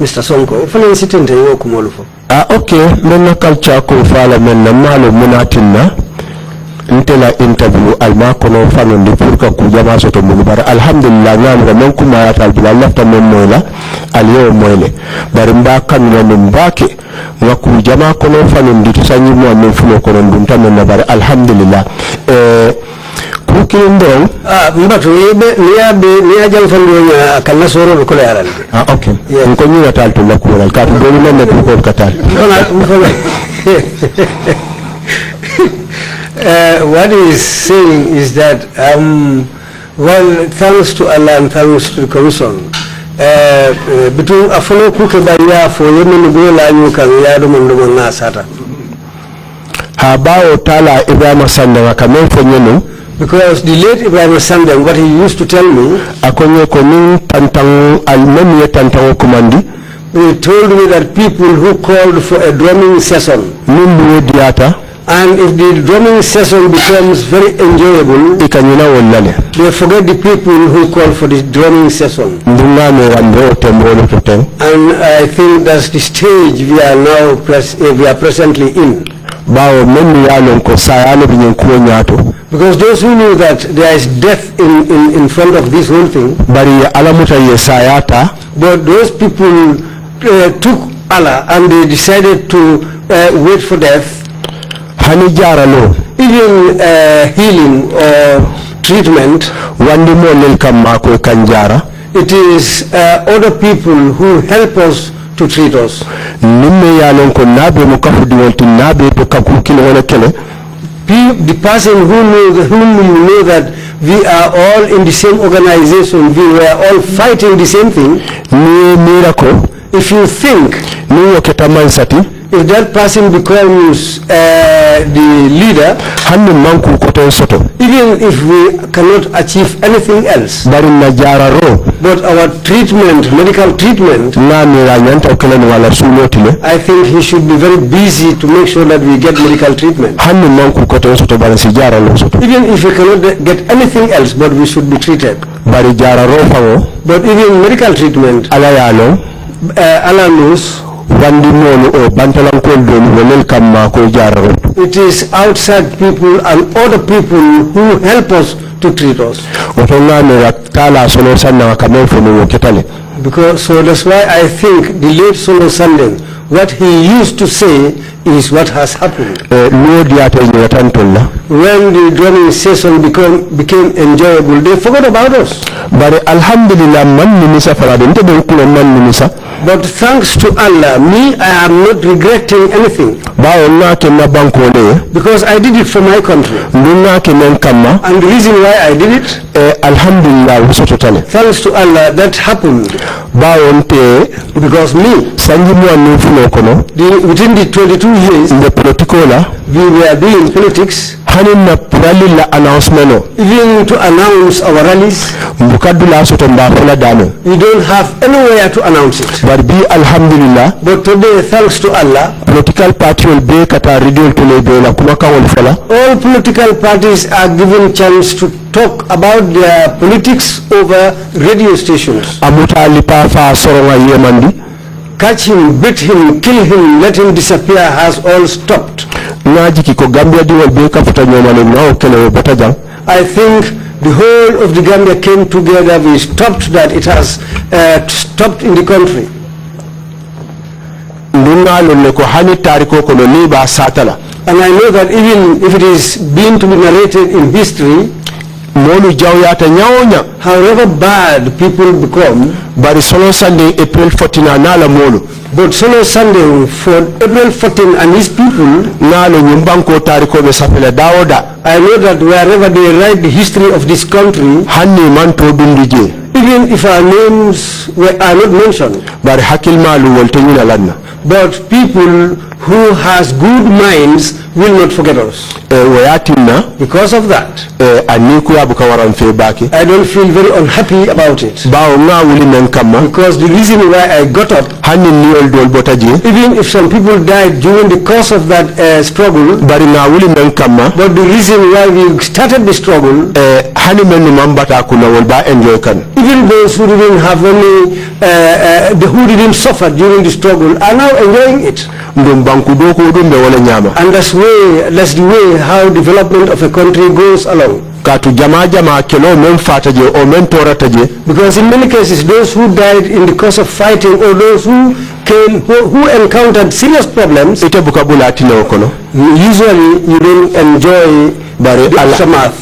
Speaker 7: Mr. Sonko, ifanye sitente yo kumolufu.
Speaker 10: Okay, menna kalcha ko fala menna malo munatinna ntela interview alma kono fano ndi pour ka ku jama soto mu bar alhamdulillah ngam ko men kuma yatal bi Allah ta men moyla aliyo moyle bar mba kan no mbake ngaku jama kono fano ndi to sanyi mo men fulo kono dum tan men bar alhamdulillah Kukindong mbatu niya jang fandonya kanna soro ko yaral. Okay. Ko ñu natal to la ko wal ka do ñu ne ko katal.
Speaker 7: What he is saying is that well, thanks to Allah and thanks to the Commission, between a follow kuke bariya for yemen go la ñu kan ya do mon na sata.
Speaker 10: Ha bawo tala Ibrahim Sanda ka men fo ñenu.
Speaker 7: Because the late Ibrahim Sandem, what he used to tell me, he told me that people who called for a drumming session, and if the drumming session becomes very enjoyable, they forget the people who call for the drumming session. And I think that's the stage we are now presently in. Because those who knew that there is death in front of this whole thing, but those people took Allah and they decided to wait for death. Even healing or treatment, it is other people who help us to treat us. The person whom you know that we are all in the same organization, we were all fighting the same thing. If you think, if that person becomes the leader, even if we cannot achieve anything else, but our treatment, medical treatment, I think he should be very busy to make sure that we get medical treatment. Even if we cannot get anything else, but we should be treated. But even medical treatment, Allah knows, it is outside people and other people who help us to treat us. Because so that's why I think the late Solo Sunday, what he used to say is what has happened. When the drumming session became enjoyable, they forgot about us. But thanks to Allah, I am not regretting anything. Because I did it for my country. And the reason why I did it, thanks to Allah, that happened. Because within the 22 years, we were doing politics.
Speaker 10: rally la announcement.
Speaker 7: Even to announce our rallies,
Speaker 10: Mbukadula soto mbafula dano.
Speaker 7: we don't have anywhere to announce it.
Speaker 10: But be alhamdulillah.
Speaker 7: But today, thanks to Allah,
Speaker 10: Political party will be kata radio tulebe la kumaka walifala.
Speaker 7: all political parties are given chance to talk about their politics over radio stations.
Speaker 10: Amuta alipa fa soronga yemandi.
Speaker 7: Catch him, beat him, kill him, let him disappear has all stopped.
Speaker 10: Naji kiko Gambia di will be kafuta nyomani nao kele bataja.
Speaker 7: I think the whole of the Gambia came together, we stopped that, it has stopped in the country.
Speaker 10: Ndunga luleko hani tariko kono liba satala.
Speaker 7: And I know that even if it is being to be narrated in history, however bad people become,
Speaker 10: but solo Sunday April 14 nala molu.
Speaker 7: But solo Sunday for April 14 and his people,
Speaker 10: nalo nyumbanko tariko besafela daoda.
Speaker 7: I know that wherever they write the history of this country,
Speaker 10: hani manto dundije.
Speaker 7: Even if our names are not mentioned,
Speaker 10: but hakil malu woltenyina lanna.
Speaker 7: But people who has good minds will not forget us. Because of that, I don't feel very unhappy about it. Because the reason why I got up, even if some people died during the course of that struggle, but the reason why we started the struggle, even those who didn't have any, who didn't suffer during the struggle are now enjoying it. And that's the way how development of a country goes along. Because in many cases, those who died in the course of fighting or those who came, who encountered serious problems, usually you don't enjoy the aftermath.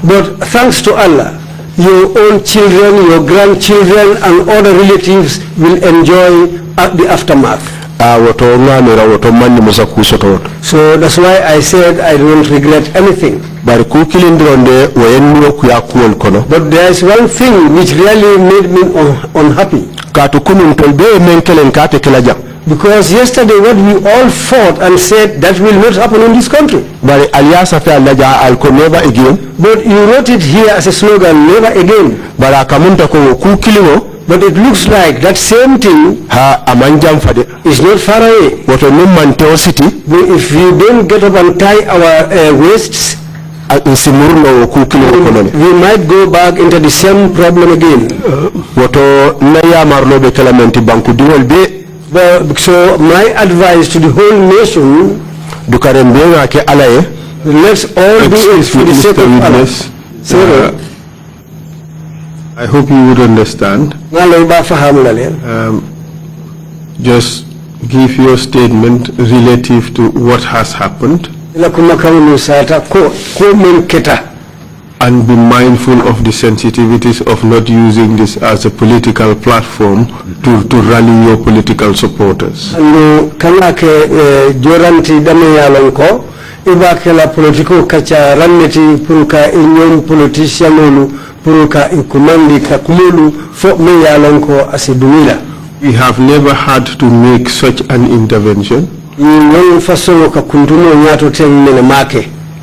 Speaker 7: But thanks to Allah, your own children, your grandchildren, and other relatives will enjoy the aftermath. So that's why I said I don't regret anything. But there is one thing which really made me unhappy. Because yesterday what we all fought and said that will not happen in this country. But you wrote it here as a slogan, never again. But it looks like that same thing is not far away. But if we don't get up and tie our waists, we might go back into the same problem again. So my advice to the whole nation, let's all do it for the sake of Allah.
Speaker 8: I hope you would understand. Just give your statement relative to what has happened. And be mindful of the sensitivities of not using this as a political platform to rally your political supporters. We have never had to make such an intervention.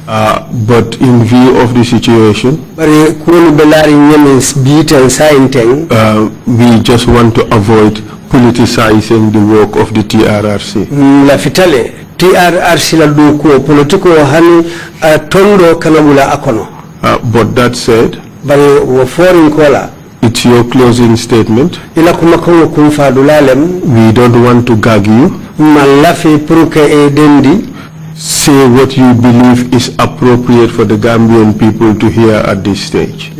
Speaker 8: But in view of the situation, we just want to avoid politicizing the work of the TRRC. But that said, it's your closing statement. We don't want to gag you. Say what you believe is appropriate for the Gambian people to hear at this stage.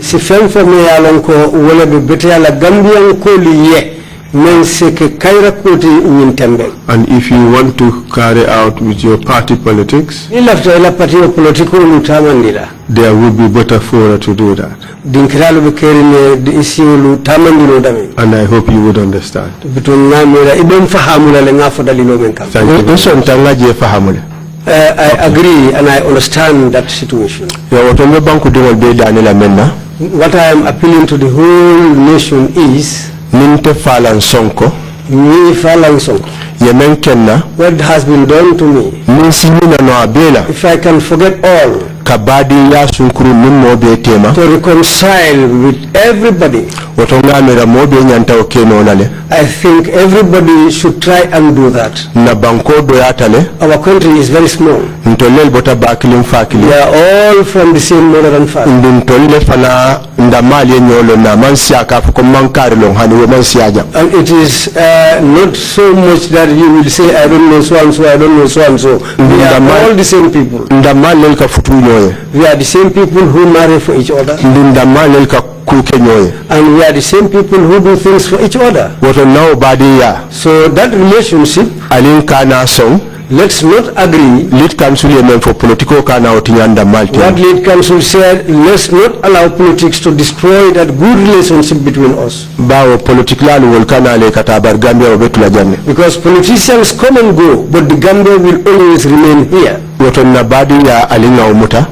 Speaker 8: And if you want to carry out with your party politics, there will be better fora to do that. And I hope you would understand. Thank you.
Speaker 7: I agree and I understand that situation. What I am appealing to the whole nation is what has been done to me, if I can forget all, to reconcile with everybody, I think everybody should try and do that. Our country is very small. We are all from the same mother and father. And it is not so much that you will say, I don't know so and so, I don't know so and so. We are all the same people. We are the same people who marry for each other. And we are the same people who do things for each other. So that relationship, let's not agree. Lead Council for political what Lead Council said, let's not allow politics to destroy that good relationship between us. Because politicians come and go, but the Gambia will always remain here.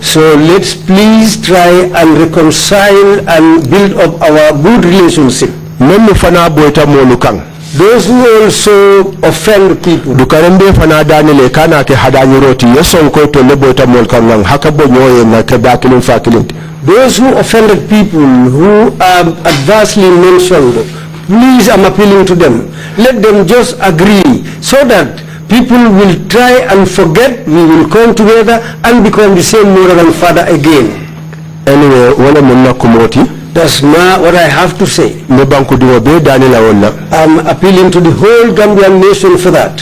Speaker 7: So let's please try and reconcile and build up our good relationship. Those who also offend people, those who offended people who are adversely mentioned, please, I'm appealing to them, let them just agree so that people will try and forget, we will come together and become the same mother and father again. Anyway, that's what I have to say. I'm appealing to the whole Gambian nation for that.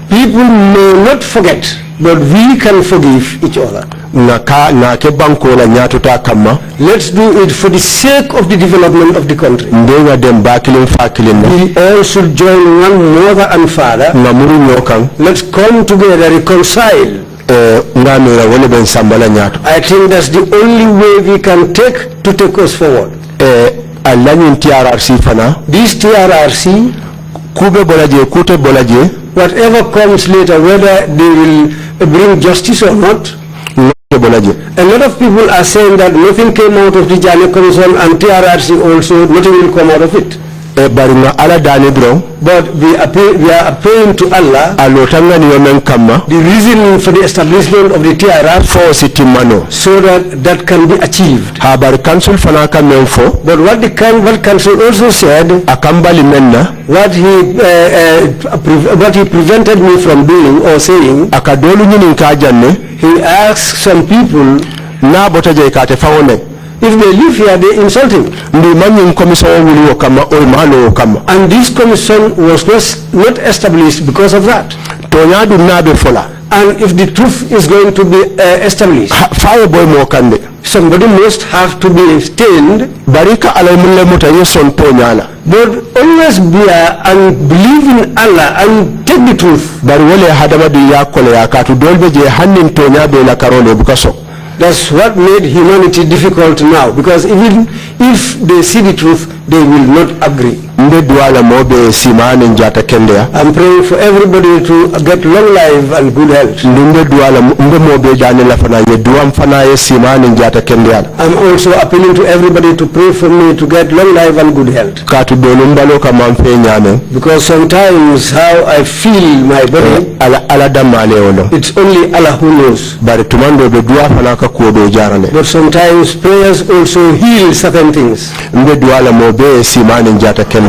Speaker 7: People may not forget, but we can forgive each other. Let's do it for the sake of the development of the country. We all should join one mother and father. Let's come together, reconcile. I think that's the only way we can take us forward. This TRRC, whatever comes later, whether they will bring justice or not. A lot of people are saying that nothing came out of the Janneh Commission and TRRC also, nothing will come out of it. But we are praying to Allah the reason for the establishment of the TRRC so that can be achieved. But what council also said, what he prevented me from doing or saying, he asked some people, if they live here, they insult him. And this commission was not established because of that. And if the truth is going to be established, somebody must have to be stained. But always bear and believe in Allah and take the truth. That's what made humanity difficult now, because even if they see the truth, they will not agree. I'm praying for everybody to get long life and good health. I'm also appealing to everybody to pray for me to get long life and good health. Because sometimes how I feel my body, it's only Allah who knows. But sometimes prayers also heal certain things.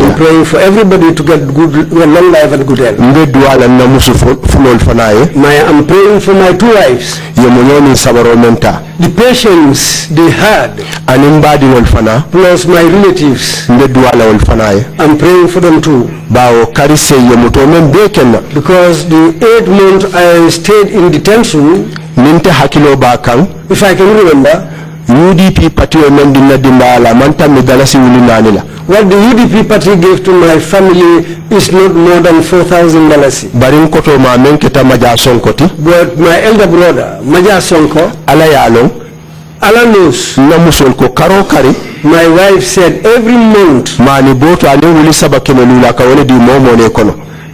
Speaker 7: I'm praying for everybody to get long life and good health. I'm praying for my two wives. The patience they had, plus my relatives, I'm praying for them too. Because the 8 months I stayed in detention, if I can remember, UDP party what the UDP party gave to my family is not more than $4,000. But my elder brother, Maja Sonko, Allah knows. My wife said every month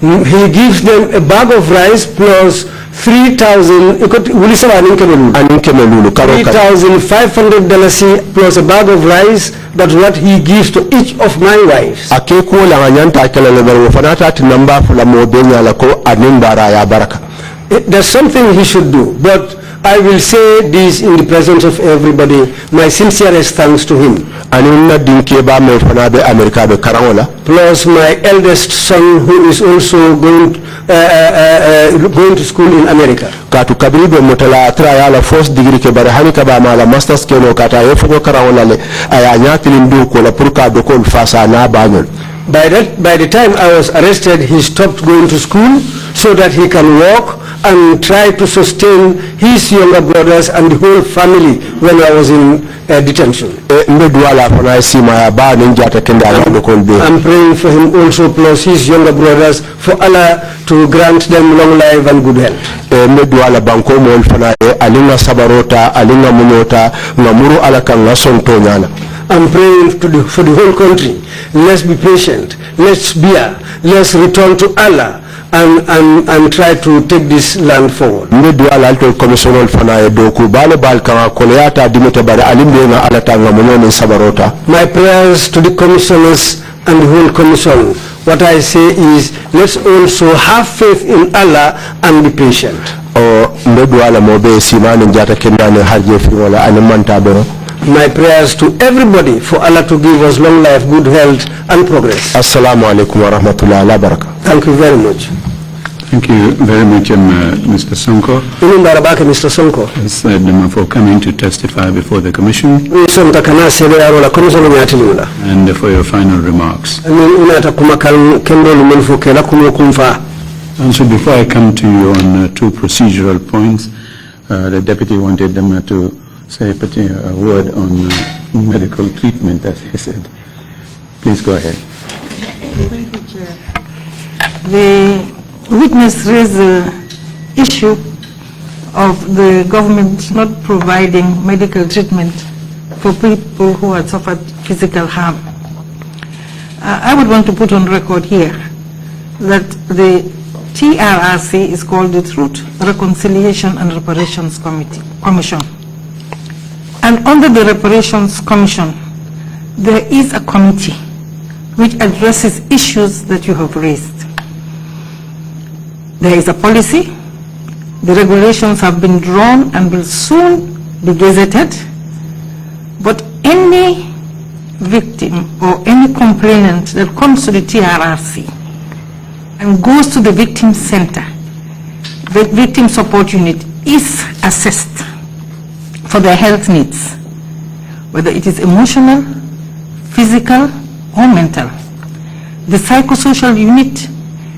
Speaker 7: he gives them a bag of rice plus $3,500 plus a bag of rice. That's what he gives to each of my wives. There's something he should do, but I will say this in the presence of everybody. My sincerest thanks to him. Plus my eldest son, who is also going to school in America. By the time I was arrested, he stopped going to school so that he can walk and try to sustain his younger brothers and the whole family when I was in detention. I'm praying for him also, plus his younger brothers, for Allah to grant them long life and good health. I'm praying for the whole country. Let's be patient, let's bear, let's return to Allah and try to take this land forward. My prayers to the commissioners and the whole commission, what I say is, let's also have faith in Allah and be patient. My prayers to everybody for Allah to give us long life, good health and progress.
Speaker 9: Assalamu alaikum wa rahmatullahi wa barakatuh.
Speaker 7: Thank you very much.
Speaker 11: Thank you very much, Mr. Sonko.
Speaker 7: Mr. Sonko.
Speaker 11: For coming to testify before the Commission. And for your final remarks. Also, before I come to you on two procedural points, the Deputy wanted them to say a word on medical treatment, as he said. Please go ahead.
Speaker 12: Thank you, Chair. The witness raised the issue of the government not providing medical treatment for people who had suffered physical harm. I would want to put on record here that the TRRC is called the Truth, Reconciliation and Reparations Commission. And under the Reparations Commission, there is a committee which addresses issues that you have raised. There is a policy, the regulations have been drawn and will soon be gazetted, but any victim or any complainant that comes to the TRRC and goes to the victim center, the victim support unit is assessed for their health needs, whether it is emotional, physical, or mental. The psychosocial unit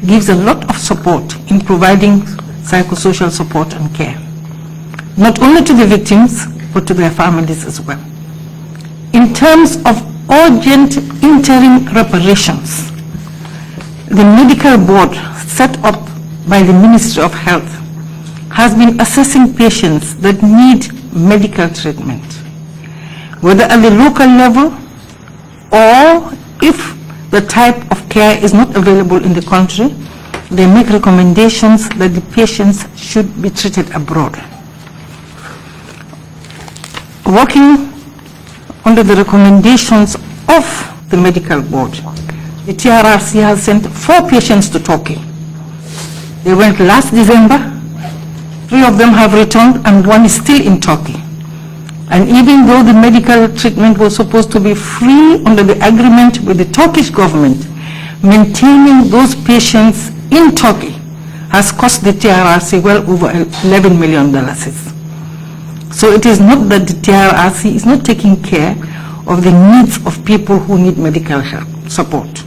Speaker 12: gives a lot of support in providing psychosocial support and care, not only to the victims, but to their families as well. In terms of urgent interim reparations, the medical board set up by the Ministry of Health has been assessing patients that need medical treatment, whether at the local level or if the type of care is not available in the country, they make recommendations that the patients should be treated abroad. Working under the recommendations of the medical board, the TRRC has sent 4 patients to Turkey. They went last December. 3 of them have returned and 1 is still in Turkey. And even though the medical treatment was supposed to be free under the agreement with the Turkish government, maintaining those patients in Turkey has cost the TRRC well over $11 million. So it is not that the TRRC is not taking care of the needs of people who need medical help, support.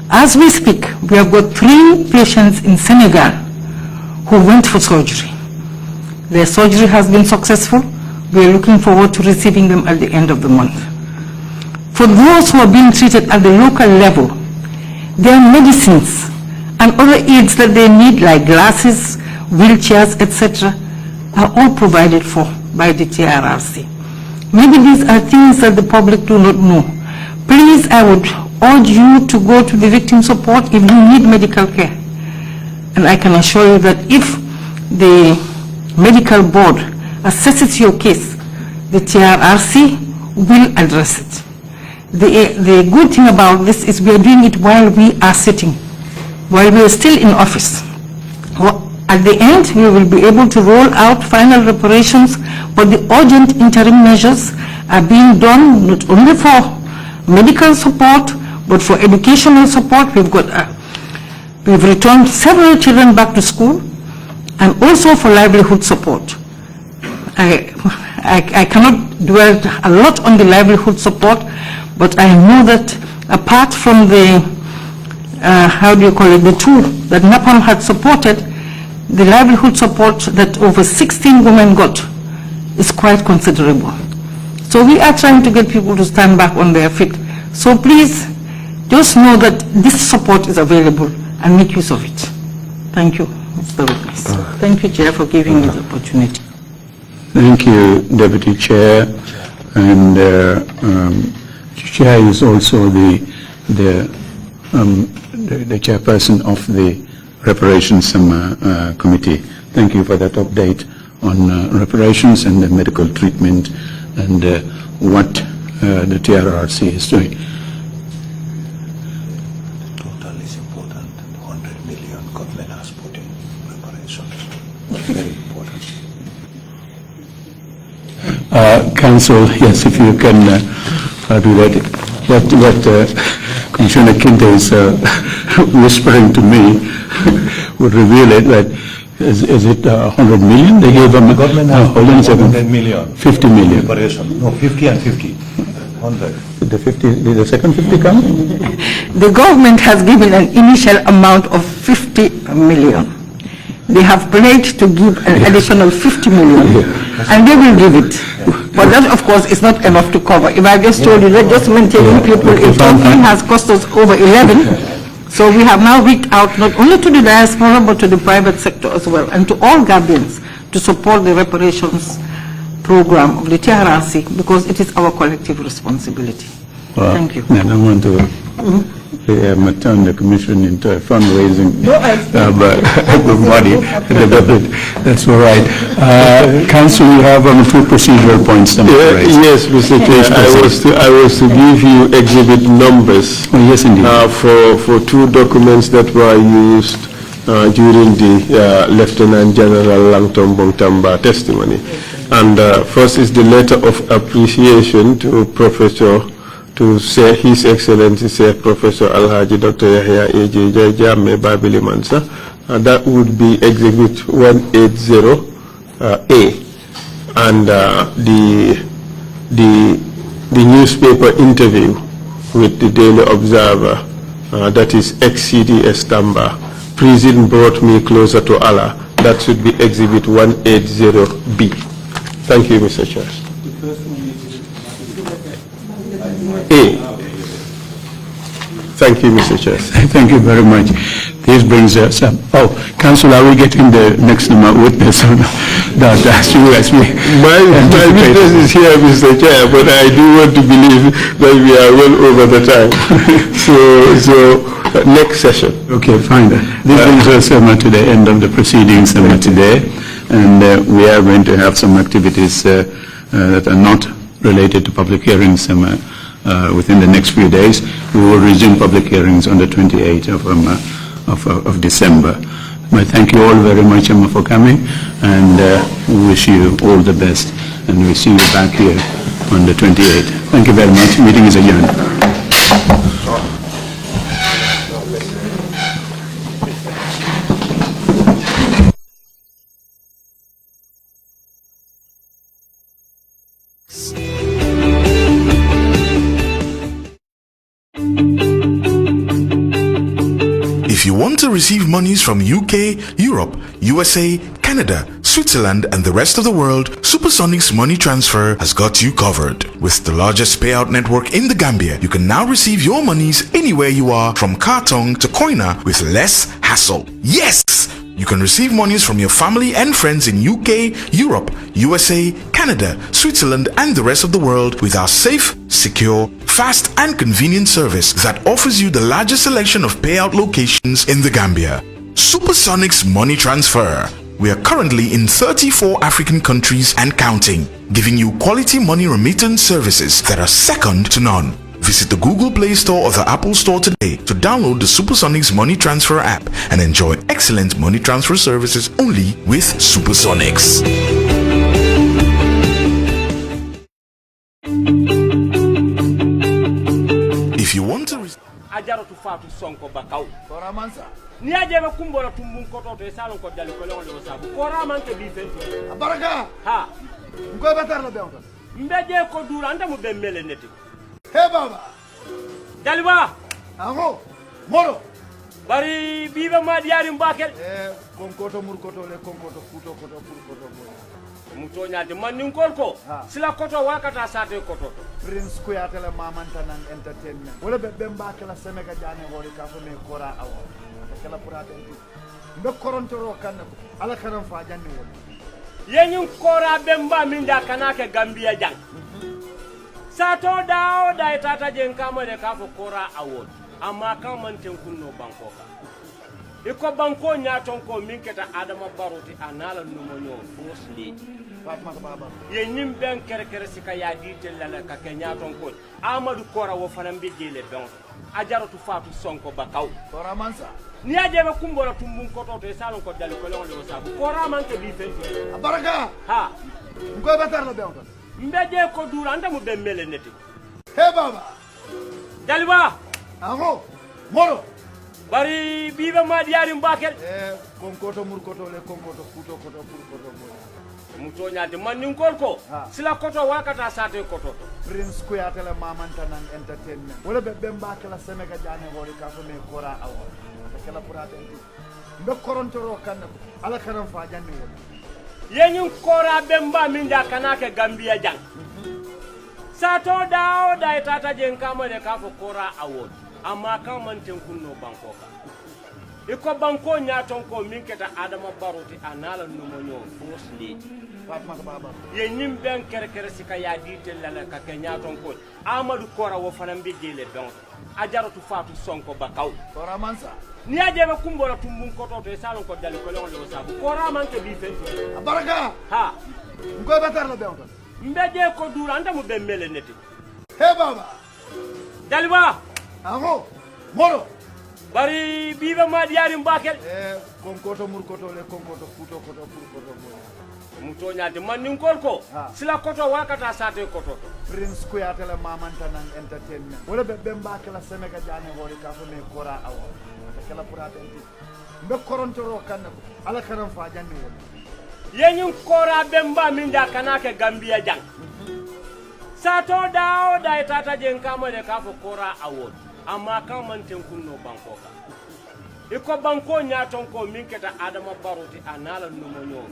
Speaker 12: As we speak, we have got 3 patients in Senegal who went for surgery. Their surgery has been successful. We are looking forward to receiving them at the end of the month. For those who are being treated at the local level, their medicines and other aids that they need, like glasses, wheelchairs, etc., are all provided for by the TRRC. Maybe these are things that the public do not know. Please, I would urge you to go to the victim support if you need medical care. And I can assure you that if the medical board assesses your case, the TRRC will address it. The good thing about this is we are doing it while we are sitting, while we are still in office. At the end, we will be able to roll out final reparations, but the urgent interim measures are being done not only for medical support, but for educational support. We've returned several children back to school, and also for livelihood support. I cannot dwell a lot on the livelihood support, but I know that apart from the, the tool that NAPAM had supported, the livelihood support that over 16 women got is quite considerable. So we are trying to get people to stand back on their feet. So please, just know that this support is available and make use of it. Thank you, Mr. Witness. Thank you, Chair, for giving me the opportunity.
Speaker 11: Thank you, Deputy Chair. And Chair is also the chairperson of the Reparations Committee. Thank you for that update on reparations and the medical treatment and what the TRRC is doing.
Speaker 13: Total is important. 100 million government has put in reparations. Very important.
Speaker 11: Council, yes, if you can do that. What Commissioner Kinte is whispering to me would reveal it, that is it 100 million? They gave them
Speaker 13: government has 100 million.
Speaker 11: 50 million.
Speaker 13: Reparation. No, 50 and 50. 100.
Speaker 11: Did the second 50 come?
Speaker 12: The government has given an initial amount of 50 million. They have pledged to give an additional 50 million, and they will give it. But that, of course, is not enough to cover. If I just told you that just maintaining people in Turkey has cost us over 11, so we have now reached out not only to the diaspora, but to the private sector as well, and to all Gambians to support the reparations program of the TRRC, because it is our collective responsibility.
Speaker 11: Well,
Speaker 12: thank you.
Speaker 11: I don't want to turn the commission into a fundraising body. That's all right. Council, you have 2 procedural points.
Speaker 8: Yes, Mr. Chair. I was to give you exhibit numbers.
Speaker 11: Oh, yes, indeed.
Speaker 8: For 2 documents that were used during the Lieutenant General Langton Bongtamba testimony. And first is the letter of appreciation to His Excellency Sir Professor Alhaji Dr. Yahya A.J. Jammeh Babili Mansa. That would be Exhibit 180A. And the newspaper interview with the Daily Observer, that is XCDS Tamba. Prison brought me closer to Allah. That should be Exhibit 180B. Thank you, Mr. Chair. A. Thank you, Mr. Chair.
Speaker 11: Thank you very much. This brings us up. Oh, Council, are we getting the next witness or not? My witness
Speaker 8: is here, Mr. Chair, but I do want to believe that we are well over the time. so next session.
Speaker 11: Okay, fine. This brings us to the end of the proceedings today, and we are going to have some activities that are not related to public hearings within the next few days. We will resume public hearings on the 28th of December. I thank you all very much for coming, and we wish you all the best, and we'll see you back here on the 28th. Thank you very much. Meeting is adjourned.
Speaker 1: If you want to receive monies from UK, Europe, USA, Canada, Switzerland and the rest of the world, Supersonic's money transfer has got you covered. With the largest payout network in the Gambia, you can now receive your monies anywhere you are, from Kartong to Koina, with less hassle. Yes! You can receive monies from your family and friends in UK, Europe, USA, Canada, Switzerland and the rest of the world with our safe, secure, fast and convenient service that offers you the largest selection of payout locations in the Gambia. Supersonic's money transfer. We are currently in 34 African countries and counting, giving you quality money remittance services that are second to none. Visit the Google Play Store or the Apple Store today to download the Supersonics Money Transfer app and enjoy excellent money transfer services only with Supersonics. If you want to
Speaker 2: ajaro tu fatu Sonko bakau
Speaker 3: Kora mansa.
Speaker 2: ni ajebe kumbola tumbun koto to salon ko dali ko lewo sabu kora manke bi fenti
Speaker 3: Abaraka.
Speaker 2: ha
Speaker 3: Ngoy batar la beonta.
Speaker 2: mbeje ko dura anda mo be mele neti
Speaker 3: He baba.
Speaker 2: daliba
Speaker 3: Aho. Moro.
Speaker 2: bari bibe ma diari mbakel
Speaker 3: Konkoto murkoto le konkoto futo koto furkoto boy.
Speaker 2: muto nyaade man nin kolko sila koto wakata sate koto
Speaker 3: Prince Kuyatele mamanta nan entertainment. Wala be bemba kala semega jane hori ka fo me kora awo. Kala purata enti. Mbe korontoro kan ala kanam fa janne wala.
Speaker 2: yenyin kora bemba minda kanake Gambia jang sato dao da tata jen kama de ka fo kora awol amma kan man ten kunno bankoka iko banko nyaton ko min keta adama baruti anala numo nyo fosli
Speaker 3: Fatma baba.
Speaker 2: yenyin ben kere sika ya ditel la ka ke nyaton ko Amadou Kora wo fanam be jele don ajaratu fatu Sonko bakaw
Speaker 3: Kora mansa.
Speaker 2: ni ajebe kumbola tumbun koto to salon ko dali ko lewo sabu kora manke bi fenti
Speaker 3: Abaraka.
Speaker 2: ha
Speaker 3: Ngoy batar la beonta.
Speaker 2: mbeje ko dura anda mo be mele neti
Speaker 3: He baba.
Speaker 2: daliba
Speaker 3: Aho. Moro.
Speaker 2: bari bibe ma diari mbakel
Speaker 3: Konkoto murkoto le konkoto futo koto furkoto boy.
Speaker 2: muto nyaade man nin kolko sila koto wakata sate koto
Speaker 3: Prince Kuyatele mamanta nan entertainment. Wala be bemba kala semega jane hori ka fo me kora awo. Kala purata enti. Mbe korontoro kan ala kanam fa janne wala.
Speaker 2: yenyin kora bemba minda kanake Gambia jang sato dao da tata jen kama de ka fo kora awol amma kan man ten kunno bankoka iko banko nyaton ko min keta adama baruti anala numo nyo fosli
Speaker 3: Fatma baba.
Speaker 2: yenyin ben kere sika ya ditel la ka ke nyaton ko Amadou Kora wo fanam be jele don ajaratu fatu Sonko bakaw
Speaker 3: Kora mansa.
Speaker 2: ni ajebe kumbola tumbun koto to salon ko dali ko lewo sabu kora manke bi fenti
Speaker 3: Abaraka.
Speaker 2: ha
Speaker 3: Ngoy batar la beonta.
Speaker 2: mbeje ko dura anda mo be mele neti
Speaker 3: He baba.
Speaker 2: daliba
Speaker 3: Aho. Moro.
Speaker 2: bari bibe ma diari mbakel
Speaker 3: Konkoto murkoto le konkoto futo koto furkoto boy.
Speaker 2: muto nyaade man nin kolko sila koto wakata sate koto
Speaker 3: Prince Kuyatele mamanta nan entertainment. Wala be bemba kala semega jane hori ka fo me kora awo. Kala purata enti. Mbe korontoro kan ala kanam fa janne wala.
Speaker 2: yenyin kora bemba minda kanake Gambia jang sato dao da tata jen kama de ka fo kora awol amma kan man ten kunno bankoka iko banko nyaton ko min keta adama baruti anala numo nyo